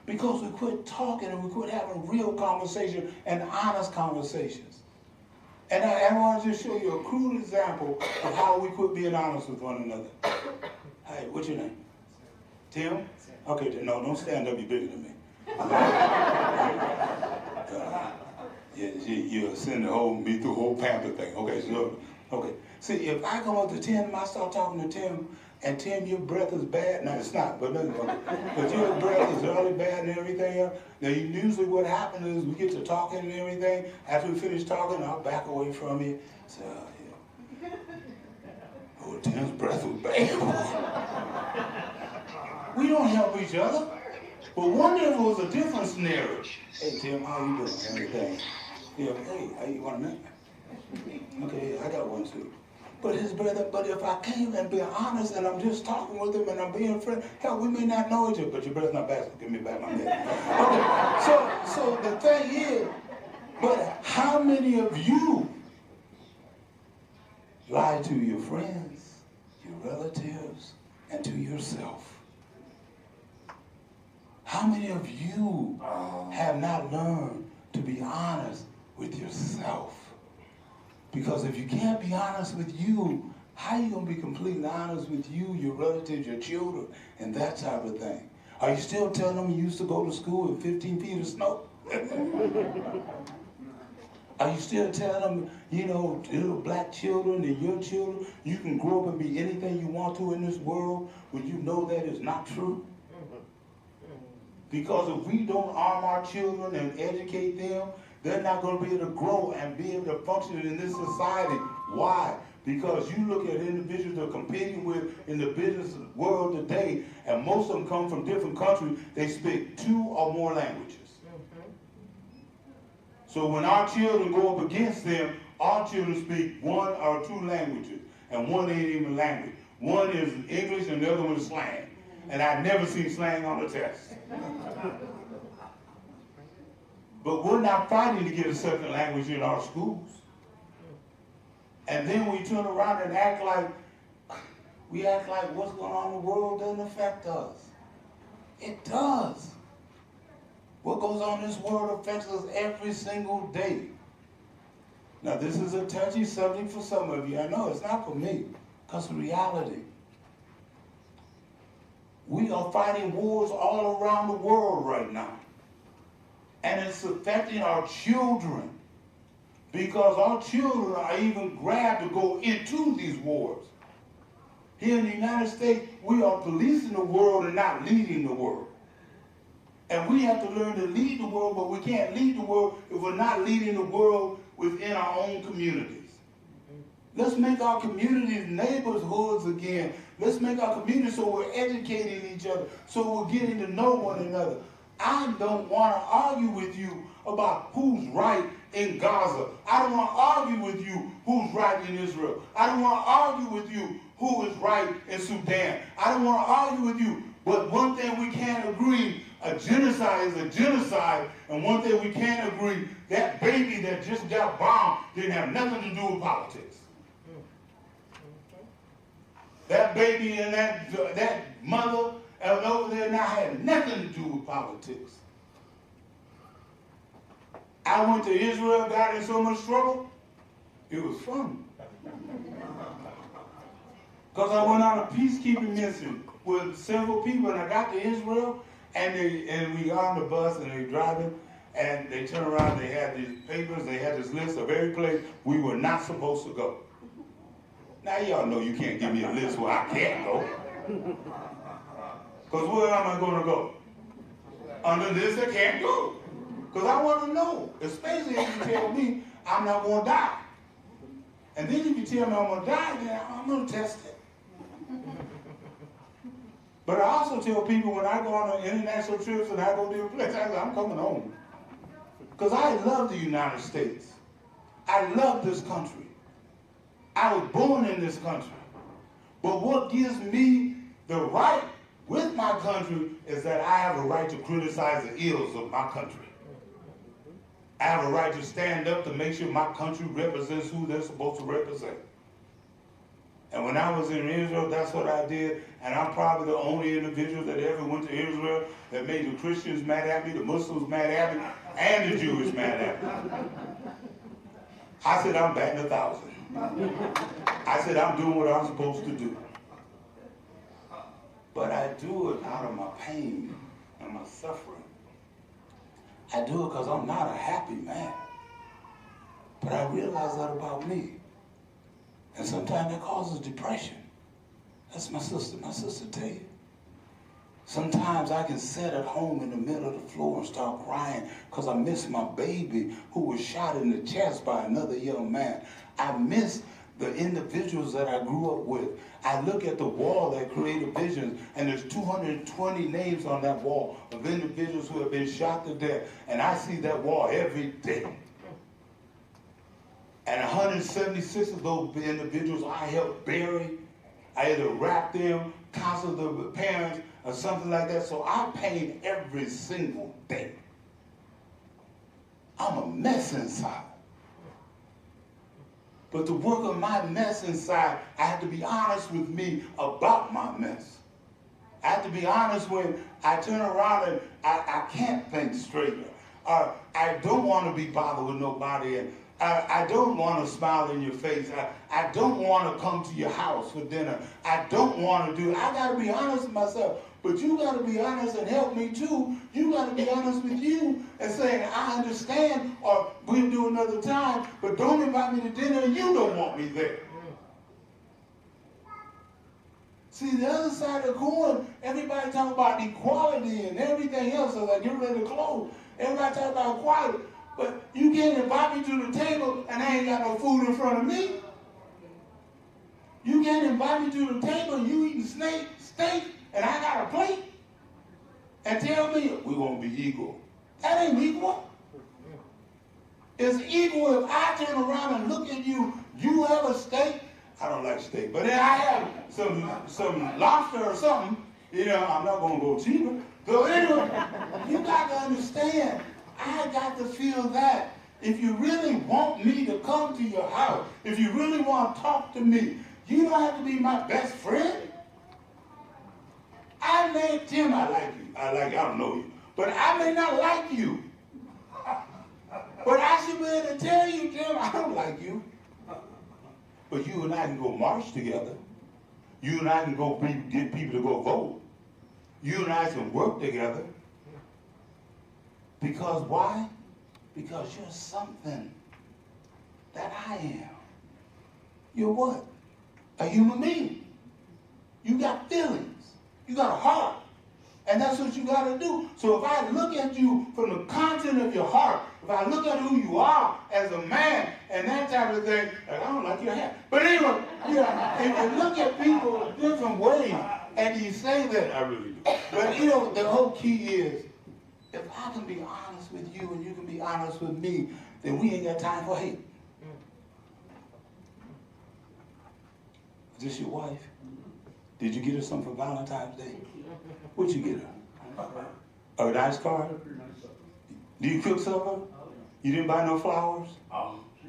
Because we quit talking and we quit having real conversation and honest conversations. And I want to just show you a crude example of how we quit being honest with one another. Hey, what's your name? Tim? Okay, no, don't stand up, you're bigger than me. You'll send me through the whole pamper thing. Okay, so, okay. See, if I come up to Tim, I start talking to Tim, and Tim, your breath is bad. No, it's not, but okay. But your breath is really bad and everything else. Now, usually what happens is we get to talking and everything. After we finish talking, I'll back away from you. So, yeah. Oh, Tim's breath was bad. We don't help each other. But wonder if it was a different scenario. Hey, Tim, how you doing? Everything. Yeah, hey, how you want a minute? Okay, I got one too. But but if I came and be honest and I'm just talking with him and I'm being friendly, hell, we may not know each other, but your brother's not bad, so give me back my head. Okay, so the thing is, but how many of you lie to your friends, your relatives, and to yourself? How many of you have not learned to be honest with yourself? Because if you can't be honest with you, how are you going to be completely honest with you, your relatives, your children, and that type of thing? Are you still telling them you used to go to school in 15 feet of snow? Are you still telling them, you know, little black children and your children, you can grow up and be anything you want to in this world when you know that is not true? Because if we don't arm our children and educate them, they're not going to be able to grow and be able to function in this society. Why? Because you look at individuals they're competing with in the business world today, and most of them come from different countries, they speak 2 or more languages. So when our children go up against them, our children speak 1 or 2 languages, and one ain't even language. One is English and the other one is slang. And I've never seen slang on the test. But we're not fighting to get a second language in our schools. And then we turn around and act like what's going on in the world doesn't affect us. It does. What goes on in this world affects us every single day. Now, this is a touchy subject for some of you. I know it's not for me, because of reality. We are fighting wars all around the world right now. And it's affecting our children, because our children are even grabbed to go into these wars. Here in the United States, we are policing the world and not leading the world. And we have to learn to lead the world, but we can't lead the world if we're not leading the world within our own communities. Let's make our communities neighborhoods again. Let's make our communities so we're educating each other, so we're getting to know one another. I don't want to argue with you about who's right in Gaza. I don't want to argue with you who's right in Israel. I don't want to argue with you who is right in Sudan. I don't want to argue with you. But one thing we can't agree, a genocide is a genocide. And one thing we can't agree, that baby that just got bombed didn't have nothing to do with politics. That baby and that mother over there now had nothing to do with politics. I went to Israel, got in so much trouble, it was fun. Because I went on a peacekeeping mission with several people, and I got to Israel, and we got on the bus, and they driving, and they turned around, they had these papers, they had this list of every place we were not supposed to go. Now y'all know you can't give me a list where I can't go. Because where am I going to go? Under this I can't go. Because I want to know, especially if you tell me I'm not going to die. And then if you tell me I'm going to die, then I'm going to test it. But I also tell people when I go on international trips and I go to different places, I say, I'm coming home. Because I love the United States. I love this country. I was born in this country. But what gives me the right with my country is that I have a right to criticize the ills of my country. I have a right to stand up to make sure my country represents who they're supposed to represent. And when I was in Israel, that's what I did. And I'm probably the only individual that ever went to Israel that made the Christians mad at me, the Muslims mad at me, and the Jewish mad at me. I said, I'm batting 1,000. I said, I'm doing what I'm supposed to do. But I do it out of my pain and my suffering. I do it because I'm not a happy man. But I realize that about me. And sometimes that causes depression. That's my sister tell you. Sometimes I can sit at home in the middle of the floor and start crying because I miss my baby who was shot in the chest by another young man. I miss the individuals that I grew up with. I look at the wall that created visions, and there's 220 names on that wall of individuals who have been shot to death. And I see that wall every day. And 176 of those individuals I helped bury. I either wrap them, counsel the parents, or something like that. So I pain every single day. I'm a mess inside. But to work on my mess inside, I have to be honest with me about my mess. I have to be honest when I turn around and I can't think straight. Or I don't want to be bothered with nobody. And I don't want to smile in your face. I don't want to come to your house for dinner. I don't want to do it. I got to be honest with myself. But you got to be honest and help me too. You got to be honest with you and saying, I understand, or we'll do another time, but don't invite me to dinner and you don't want me there. See, the other side of the coin, everybody talking about equality and everything else, so like get ready to close. Everybody talking about equality. But you can't invite me to the table and I ain't got no food in front of me. You can't invite me to the table and you eating steak and I got a plate and tell me we're going to be equal. That ain't equal. It's equal if I turn around and look at you, you have a steak. I don't like steak, but then I have some lobster or something, you know, I'm not going to go cheaper. So anyway, you got to understand, I got to feel that. If you really want me to come to your house, if you really want to talk to me, you don't have to be my best friend. I may, Tim, I don't know you, but I may not like you. But I should be able to tell you, Tim, I don't like you. But you and I can go march together. You and I can go get people to go vote. You and I can work together. Because why? Because you're something that I am. You're what? A human being. You got feelings. You got a heart. And that's what you got to do. So if I look at you from the content of your heart, if I look at who you are as a man and that type of thing, like, I don't like your hair. But anyway, you know, if you look at people different ways and you say that, I really do. But you know, the whole key is, if I can be honest with you and you can be honest with me, then we ain't got time for hate. Is this your wife? Did you get her something for Valentine's Day? What'd you get her? A nice card? Do you cook supper? You didn't buy no flowers?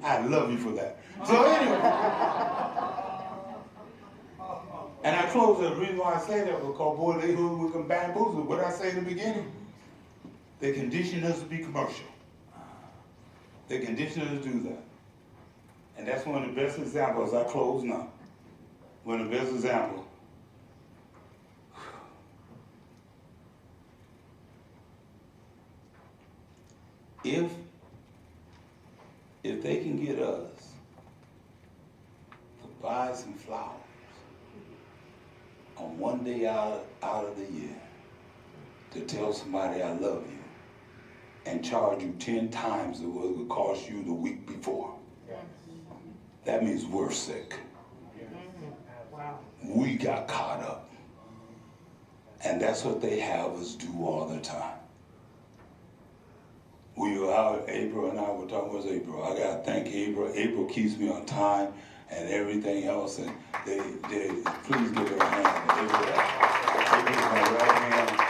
I love you for that. So anyway. And I close the reason why I say that because, boy, they hood can bamboozle. What did I say in the beginning? They condition us to be commercial. They condition us to do that. And that's one of the best examples. I close now. One of the best examples. If they can get us to buy some flowers on one day out of the year to tell somebody I love you and charge you 10 times what it would cost you the week before, that means we're sick. We got caught up. And that's what they have us do all the time. We were out, April and I were talking with April. I got to thank April. April keeps me on time and everything else. And they please give her a hand. April's my right hand.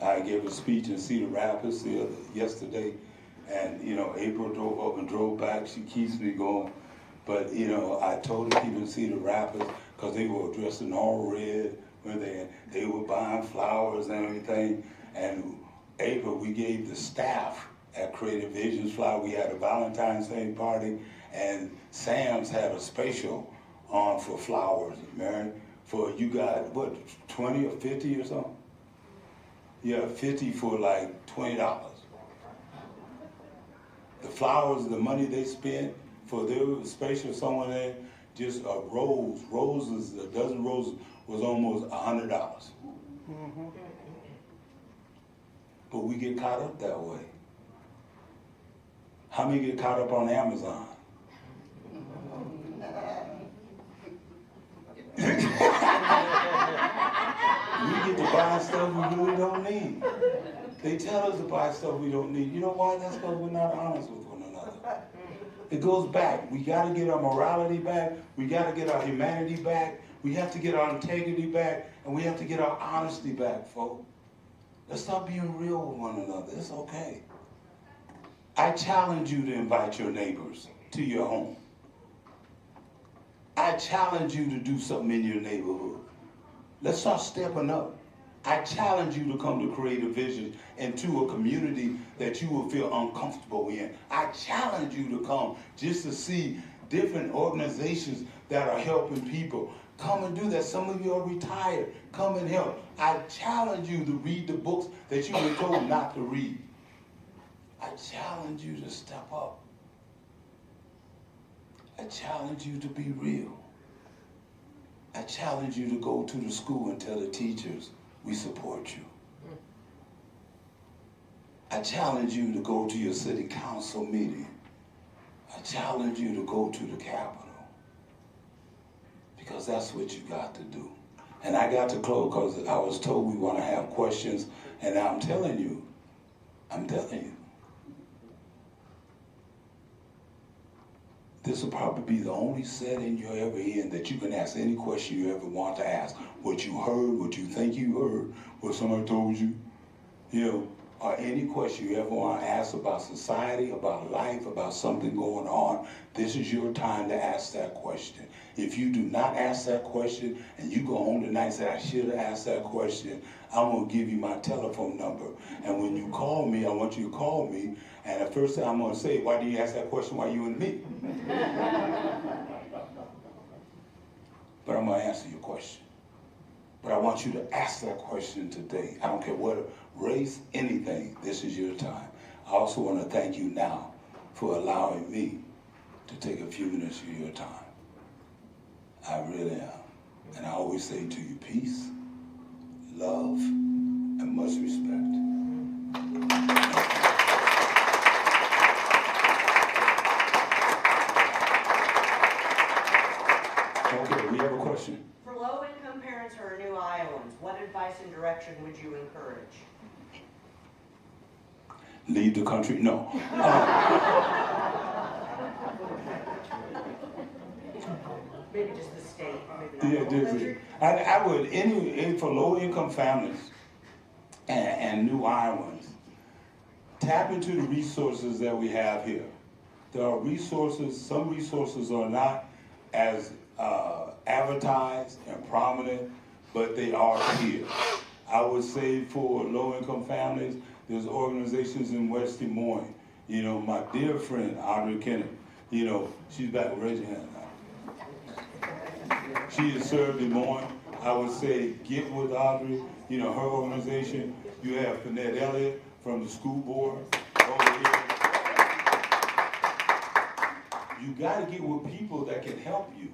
I gave a speech in Cedar Rapids yesterday. And, you know, April drove up and drove back. She keeps me going. But, you know, I told the people in Cedar Rapids, because they were dressed in all red, where they were buying flowers and everything. And April, we gave the staff at Creative Visions flower. We had a Valentine's Day party, and Sam's had a special on for flowers, Mary. For you got, what, 20 or 50 or something? Yeah, 50 for like $20. The flowers, the money they spent for their special, someone there, just a dozen roses was almost $100. Mm-hmm. But we get caught up that way. How many get caught up on Amazon? We get to buy stuff we really don't need. They tell us to buy stuff we don't need. You know why? That's because we're not honest with one another. It goes back. We got to get our morality back. We got to get our humanity back. We have to get our integrity back. And we have to get our honesty back, folks. Let's stop being real with one another. It's okay. I challenge you to invite your neighbors to your home. I challenge you to do something in your neighborhood. Let's start stepping up. I challenge you to come to Creative Visions into a community that you will feel uncomfortable in. I challenge you to come just to see different organizations that are helping people. Come and do that. Some of you are retired. Come and help. I challenge you to read the books that you were told not to read. I challenge you to step up. I challenge you to be real. I challenge you to go to the school and tell the teachers, we support you. I challenge you to go to your city council meeting. I challenge you to go to the Capitol. Because that's what you got to do. And I got to close because I was told we want to have questions. And I'm telling you, this will probably be the only setting you're ever in that you can ask any question you ever want to ask. What you heard, what you think you heard, what somebody told you, or any question you ever want to ask about society, about life, about something going on. This is your time to ask that question. If you do not ask that question and you go home tonight and say, I should have asked that question, I'm going to give you my telephone number. And when you call me, I want you to call me. And the first thing I'm going to say, why do you ask that question while you and me? But I'm going to answer your question. But I want you to ask that question today. I don't care what race, anything. This is your time. I also want to thank you now for allowing me to take a few minutes of your time. I really am. And I always say to you, peace, love, and much respect. Okay, we have a question. For low-income parents or new Iowans, what advice and direction would you encourage? Leave the country? No. Maybe just the state, maybe not the whole country. I would, for low-income families and new Iowans, tap into the resources that we have here. There are resources, some resources are not as advertised and prominent, but they are here. I would say for low-income families, there's organizations in West Des Moines. My dear friend, Audrey Kenneth, she's back, raise your hand now. She has served Des Moines. I would say get with Audrey, her organization. You have Finette Elliott from the school board over here. You got to get with people that can help you.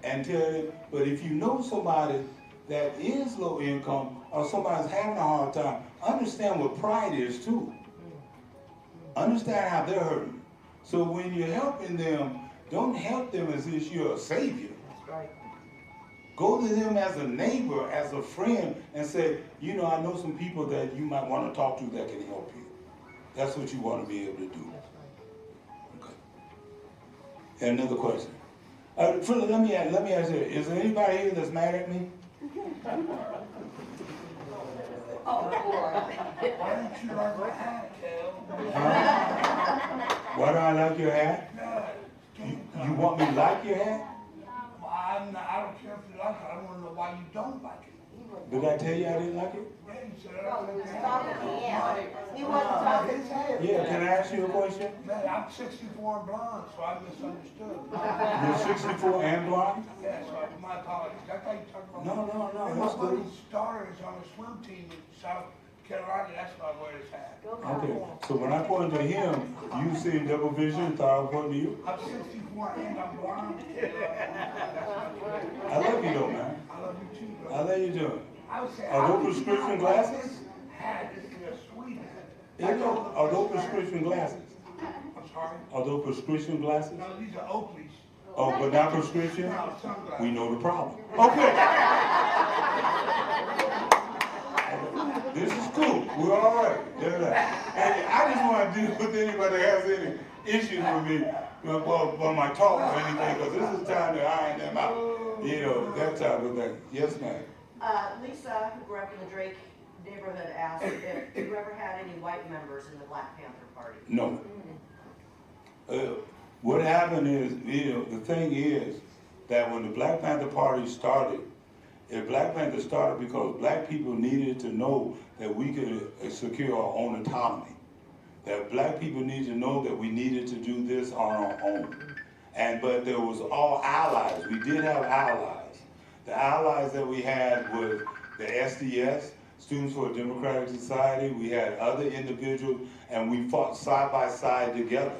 And tell them, but if you know somebody that is low income or somebody's having a hard time, understand what pride is too. Understand how they're hurting. So when you're helping them, don't help them as if you're a savior. That's right. Go to them as a neighbor, as a friend, and say, I know some people that you might want to talk to that can help you. That's what you want to be able to do. Okay. And another question. Philip, let me ask you, is there anybody here that's mad at me? Why don't you like my hat, Kel? Why do I like your hat? You want me to like your hat? Well, I don't care if you like it. I want to know why you don't like it. Did I tell you I didn't like it? Yeah, you said I don't like it. He wasn't talking to him. Yeah, can I ask you a question? Man, I'm 64 and blonde, so I misunderstood. You're 64 and blonde? Yeah, so my apologies. I thought you talked about No, my that's good. buddy's daughter is on a swim team in South Carolina. That's why I wear this hat. Okay, so when I pointed to him, you seen double vision and thought I was pointing to you? I'm 64 and I'm blonde. I love you though, man. I love you too, bro. How are you doing? I would say, Are those prescription glasses? Hat is a sweet hat. Are those prescription glasses? I'm sorry? Are those prescription glasses? No, these are Oakleys. Oh, but not prescription? No, sunglasses. We know the problem. Okay. This is cool. We're all right. And I just want to do with anybody that has any issues with me, well, my talk or anything, because this is time to iron them out. That type of thing. Yes, ma'am. Lisa, who grew up in the Drake neighborhood, asked if you ever had any white members in the Black Panther Party. No. What happened is, the thing is that when the Black Panther Party started, If Black Panther started because black people needed to know that we could secure our own autonomy. That black people needed to know that we needed to do this on our own. But there was all allies. We did have allies. The allies that we had was the SDS, Students for a Democratic Society. We had other individuals, and we fought side by side together,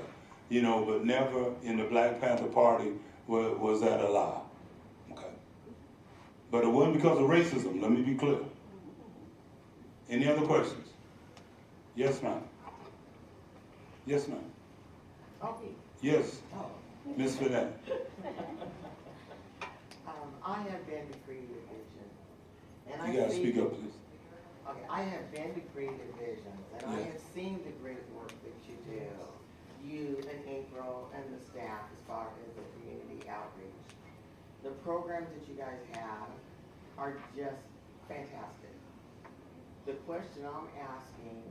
you know, but never in the Black Panther Party was that allowed. Okay. But it wasn't because of racism, let me be clear. Any other questions? Yes, ma'am. Yes, ma'am. Okay. Yes, Oh. Ms. Finette. I have been to Creative Vision. And You gotta speak up, please. Okay, I have been to Creative Visions, and I Yeah. have seen the great work that you do. You and April and the staff as far as the community outreach. The programs that you guys have are just fantastic. The question I'm asking,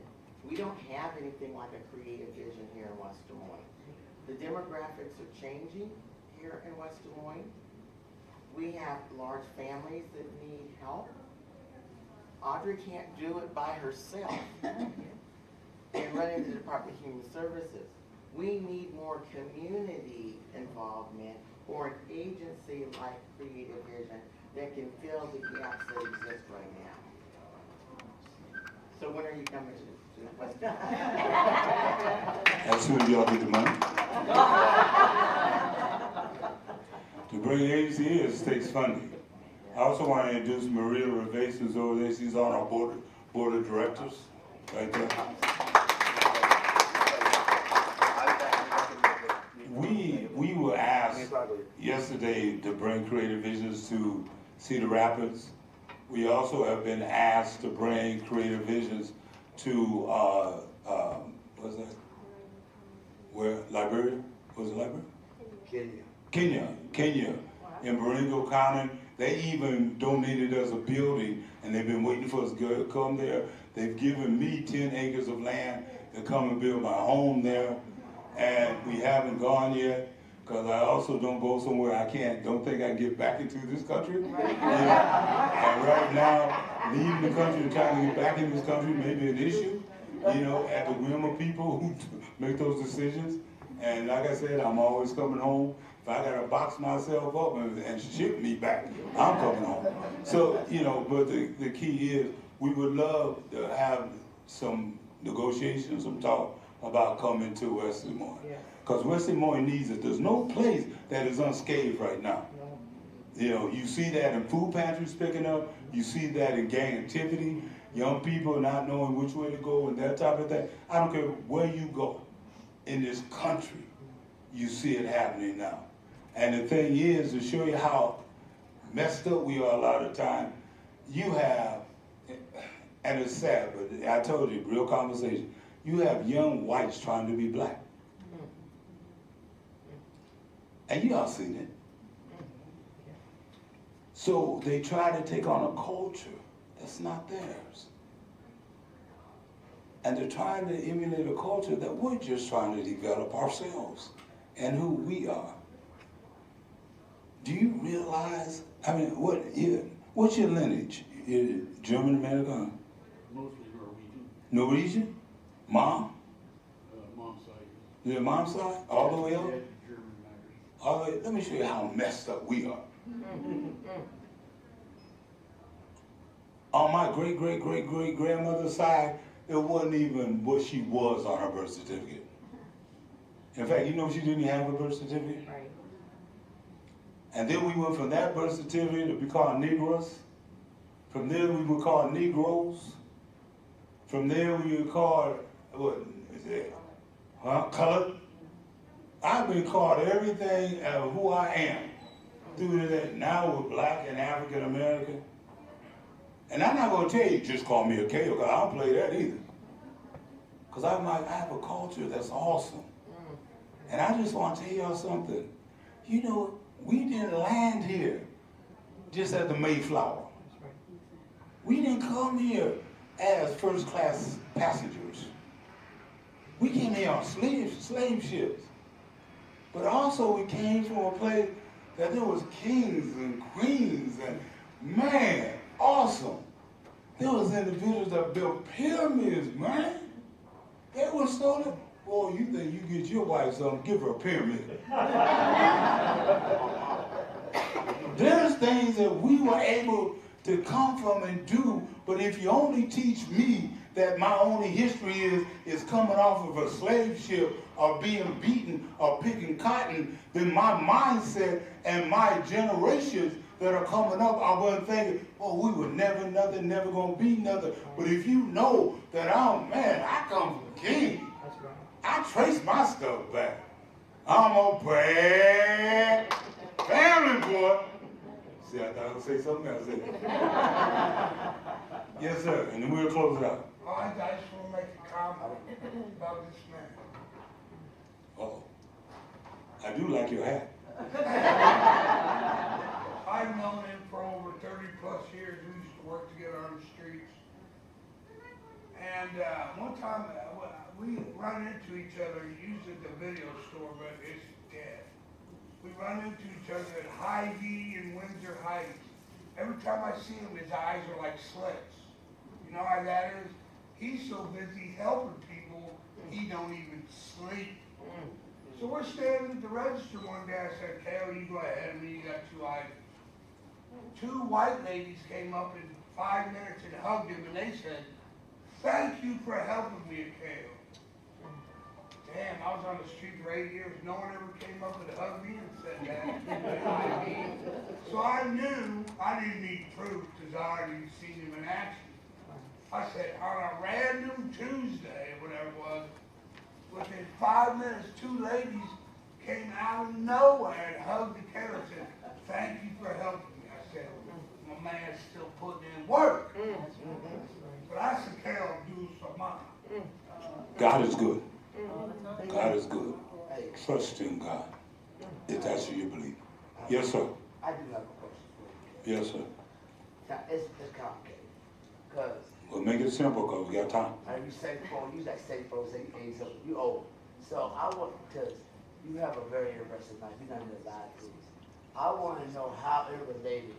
we don't have anything like a Creative Vision here in West Des Moines. The demographics are changing here in West Des Moines. We have large families that need help. Audrey can't do it by herself in running the Department of Human Services. We need more community involvement or an agency like Creative Vision that can fill the gaps that exist right now. So when are you coming to West Des Moines? As soon as y'all get the money. To bring an agency here, it takes funding. I also want to introduce Maria Rivas, who's over there. She's on our board of directors, right there. We were asked yesterday to bring Creative Visions to Cedar Rapids. We also have been asked to bring Creative Visions to, what's that? Where, Liberia? Was it Liberia? Kenya, in Baringo County. They even donated us a building, and they've been waiting for us to come there. They've given me 10 acres of land to come and build my home there, and we haven't gone yet, because I also don't go somewhere don't think I can get back into this country. And right now, leaving the country and trying to get back into this country may be an issue, you know, at the whim of people who make those decisions. And like I said, I'm always coming home. If I gotta box myself up and ship me back, I'm coming home. So, you know, but the key is we would love to have some negotiations, some talk about coming to West Des Moines. Because West Des Moines needs it. There's no place that is unscathed right now. You know, you see that in food pantries picking up, you see that in gang activity, young people not knowing which way to go and that type of thing. I don't care where you go in this country, you see it happening now. And the thing is, to show you how messed up we are a lot of the time, you have, and it's sad, but I told you, real conversation, you have young whites trying to be black. And you all seen it. So they try to take on a culture that's not theirs. And they're trying to emulate a culture that we're just trying to develop ourselves and who we are. Do you realize, I mean, what's your lineage? German American? Mostly Norwegian. Norwegian? Mom? Mom's side. Your mom's side? All the way up? Dad, German Irish. All the way, let me show you how messed up we are. On my great-great-great-great-grandmother's side, it wasn't even what she was on her birth certificate. In fact, you know she didn't even have a birth certificate? Right. And then we went from that birth certificate to be called Negroes. From there we were called Negroes. From there we were called, what is it? Colored. I've been called everything of who I am. Through that, now we're black and African American. And I'm not gonna tell you, just call me a KO, because I don't play that either. Because I'm like, I have a culture that's awesome. And I just want to tell y'all something. You know, we didn't land here just as the Mayflower. We didn't come here as first-class passengers. We came here on slave ships. But also we came from a place that there was kings and queens, and Man, awesome. There was individuals that built pyramids, man. They were stolen. Boy, you think you get your wife something, give her a pyramid. There's things that we were able to come from and do, but if you only teach me that my only history is coming off of a slave ship or being beaten or picking cotton, then my mindset and my generations that are coming up are going to think, oh, we were never nothing, never going to be nothing. But if you know that I come from king. I trace my stuff back. I'm a bad family boy. See, I thought I would say something else. Yes, sir. And then we'll close it out. I just want to make a comment about this man. Oh, I do like your hat. I've known him for over 30 plus years. We used to work together on the streets. And one time we run into each other using the video store, but it's dead. We run into each other at Hy-Vee and Windsor Heights. Every time I see him, his eyes are like slits. You know how that is? He's so busy helping people, he don't even sleep. So we're standing at the register one day. I said, Kale, you go ahead of me, you got 2 items. 2 white ladies came up in 5 minutes and hugged him, and they said, thank you for helping me, Kale. Damn, I was on the street for 8 years. No one ever came up and hugged me and said that. So I knew I didn't need proof because I already seen him in action. I said, on a random Tuesday, whatever it was, within 5 minutes, 2 ladies came out of nowhere and hugged the Kale and said, thank you for helping me. I said, my man's still putting in work. But I said, Kale, do some money. God is good. God is good. Trust in God. If that's what you believe. Yes, sir. I do have a question for you. Yes, sir. Now, it's complicated. Because We'll make it simple because we got time. you say phone, you like say phone, say you so you old. So I want to, you have a very interesting life. You're not in a lot of things. I want to know how interrelated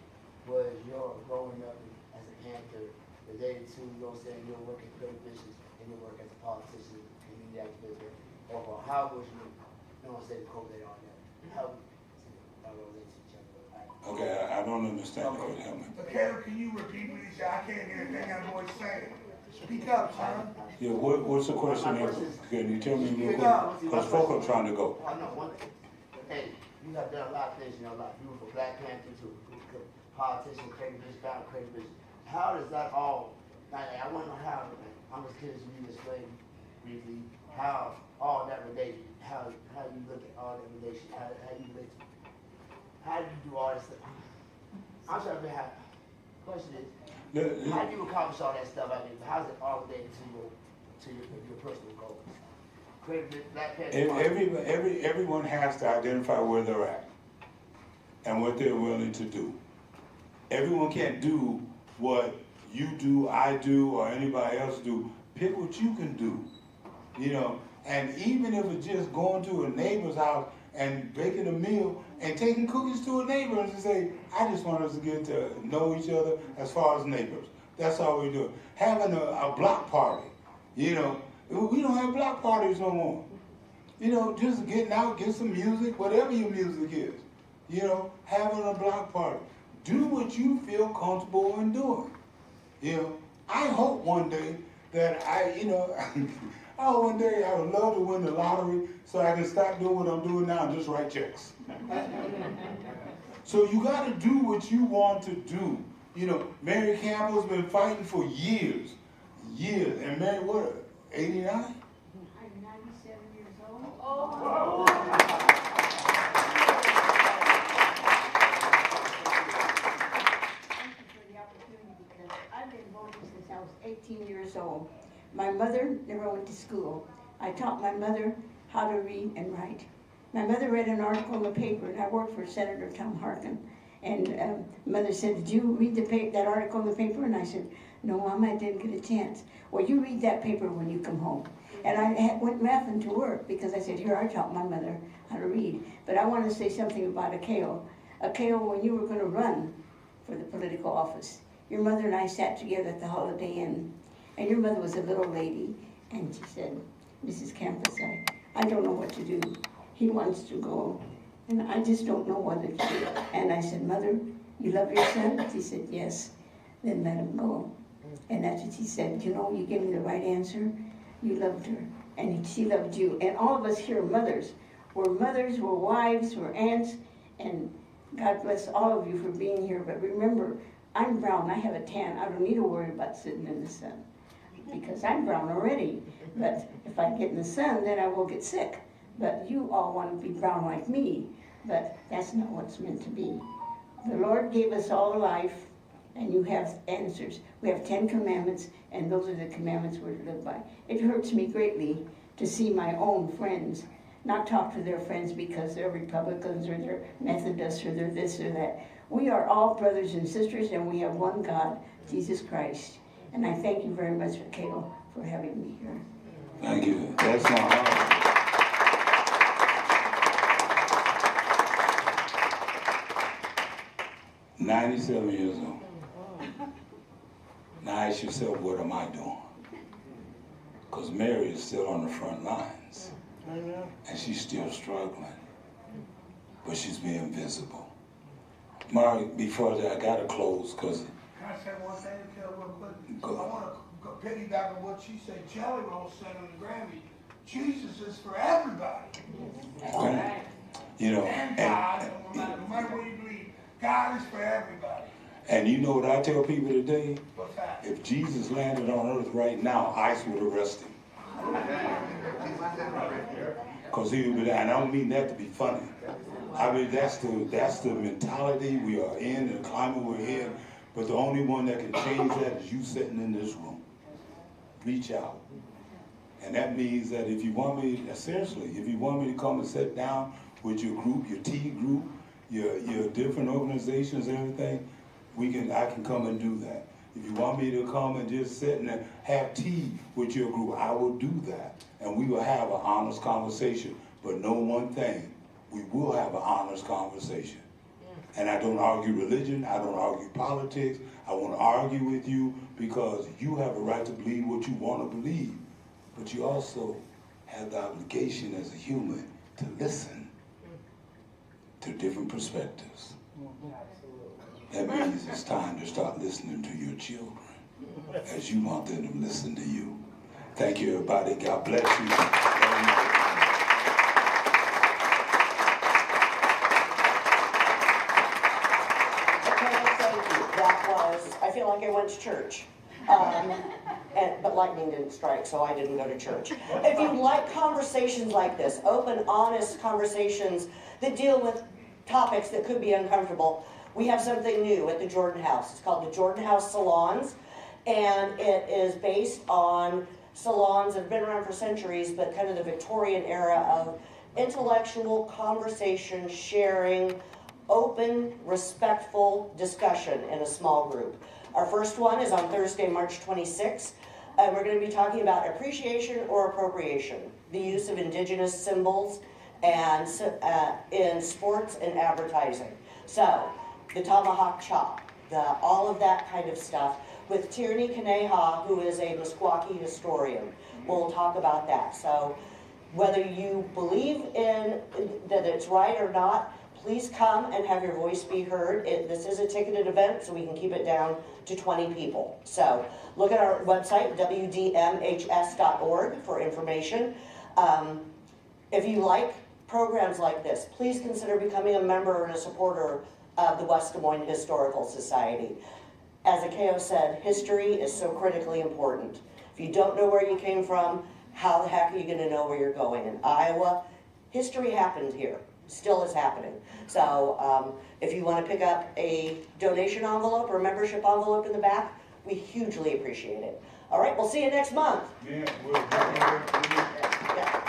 was your growing up as a Panther related to, you know what I'm saying, your work in creative business and your work as a politician, community activist, or how was you know what I'm saying, correlate on that? How relate to each other? Okay, I don't understand. Okay. Help me. Kale, can you repeat what he said? I can't hear anything that boy's saying. Speak up, son. Yeah, what's the question here? Can you tell me real quick? Because folk are trying to go. I know one thing. Hey, you have done a lot of things in your life. You were from Black Panther to politician, creative business, found creative business. How does that all, I want to know how, I'm just curious if you explain briefly how all that related, how you look at all that relation, how you relate to, how do you do all that stuff? I'm trying to figure out, question is, how do you accomplish all that stuff? I mean, how's it all related to your personal goals? Creative, Black Panther. Everyone has to identify where they're at and what they're willing to do. Everyone can't do what you do, I do, or anybody else do. Pick what you can do, you know. And even if it's just going to a neighbor's house and baking a meal and taking cookies to a neighbor and say, I just want us to get to know each other as far as neighbors. That's all we do. Having a block party, you know. We don't have block parties no more. You know, just getting out, get some music, whatever your music is. You know, having a block party. Do what you feel comfortable in doing. You know, I hope one day that I would love to win the lottery so I can stop doing what I'm doing now and just write checks. So you got to do what you want to do. You know, Mary Campbell's been fighting for years. And Mary, what, 89? I'm 97 years old. Oh. Thank you for the opportunity because I've been voting since I was 18 years old. My mother never went to school. I taught my mother how to read and write. My mother read an article in the paper, and I worked for Senator Tom Harkin. And mother said, did you read that article in the paper? And I said, no, Mom, I didn't get a chance. Well, you read that paper when you come home. And I went laughing to work because I said, here, I taught my mother how to read. But I want to say something about Akeo. Akeo, when you were going to run for the political office. Your mother and I sat together at the Holiday Inn, and your mother was a little lady, and she said, Mrs. Campus, I don't know what to do. He wants to go, and I just don't know what to do. And I said, Mother, you love your son? She said, yes. Then let him go. And that's what she said. You know, you gave me the right answer. You loved her, and she loved you. And all of us here are mothers. We're mothers, we're wives, we're aunts, and God bless all of you for being here. But remember, I'm brown, I have a tan. I don't need to worry about sitting in the sun because I'm brown already. But if I get in the sun, then I will get sick. But you all want to be brown like me, but that's not what's meant to be. The Lord gave us all life, and you have answers. We have 10 commandments, and those are the commandments we're to live by. It hurts me greatly to see my own friends not talk to their friends because they're Republicans or they're Methodists or they're this or that. We are all brothers and sisters, and we have one God, Jesus Christ. And I thank you very much, Kale, for having me here. Thank you. That's my heart. 97 years old. Now ask yourself, what am I doing? Because Mary is still on the front lines. And she's still struggling. But she's being visible. Mark, before that, I got to close because... Can I say one thing to Kel real quick? I want to piggyback on what she said. Jelly Roll said on the Grammy, Jesus is for everybody. Okay. You know, And God, no matter what you believe, God is for everybody. And you know what I tell people today? What's that? If Jesus landed on earth right now, ICE would arrest him. Because he would be there. And I don't mean that to be funny. I mean, that's the mentality we are in, the climate we're in. But the only one that can change that is you sitting in this room. Reach out. And that means that if you want me, seriously, if you want me to come and sit down with your group, your T group, your different organizations and everything, I can come and do that. If you want me to come and just sit and have tea with your group, I will do that. And we will have an honest conversation. But know one thing, we will have an honest conversation. And I don't argue religion, I don't argue politics. I want to argue with you because you have a right to believe what you want to believe. But you also have the obligation as a human to listen to different perspectives. That means it's time to start listening to your children as you want them to listen to you. Thank you, everybody. God bless you. I feel like I went to church. But lightning didn't strike, so I didn't go to church. If you like conversations like this, open, honest conversations that deal with topics that could be uncomfortable, we have something new at the Jordan House. It's called the Jordan House Salons, and it is based on salons that have been around for centuries, but kind of the Victorian era of intellectual conversation, sharing, open, respectful discussion in a small group. Our first one is on Thursday, March 26th, and we're going to be talking about appreciation or appropriation, the use of indigenous symbols and in sports and advertising. So, the tomahawk chop, all of that kind of stuff, with Tierney Kaneha, who is a Meskwaki historian. We'll talk about that. So, whether you believe in that it's right or not, please come and have your voice be heard. This is a ticketed event, so we can keep it down to 20 people. So look at our website, wdmhs.org, for information. If you like programs like this, please consider becoming a member and a supporter of the West Des Moines Historical Society. As Akeo said, history is so critically important. If you don't know where you came from, how the heck are you going to know where you're going? In Iowa, history happened here. Still is happening. So if you want to pick up a donation envelope or a membership envelope in the back, we hugely appreciate it. All right, we'll see you next month.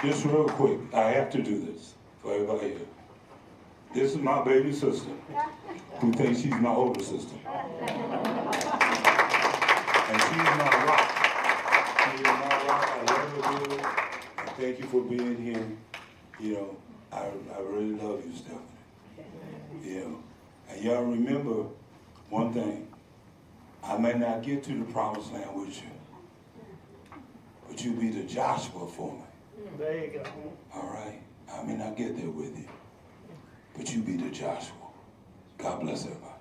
Just real quick, I have to do this for everybody here. This is my baby sister, who thinks she's my older sister. And she's my rock. She is my rock. I love her dearly. And thank you for being here. You know, I really love you, Stephanie. You know, and y'all remember one thing, I may not get to the promised land with you, but you be the Joshua for me. There you go. All right? I may not get there with you, but you be the Joshua. God bless everybody.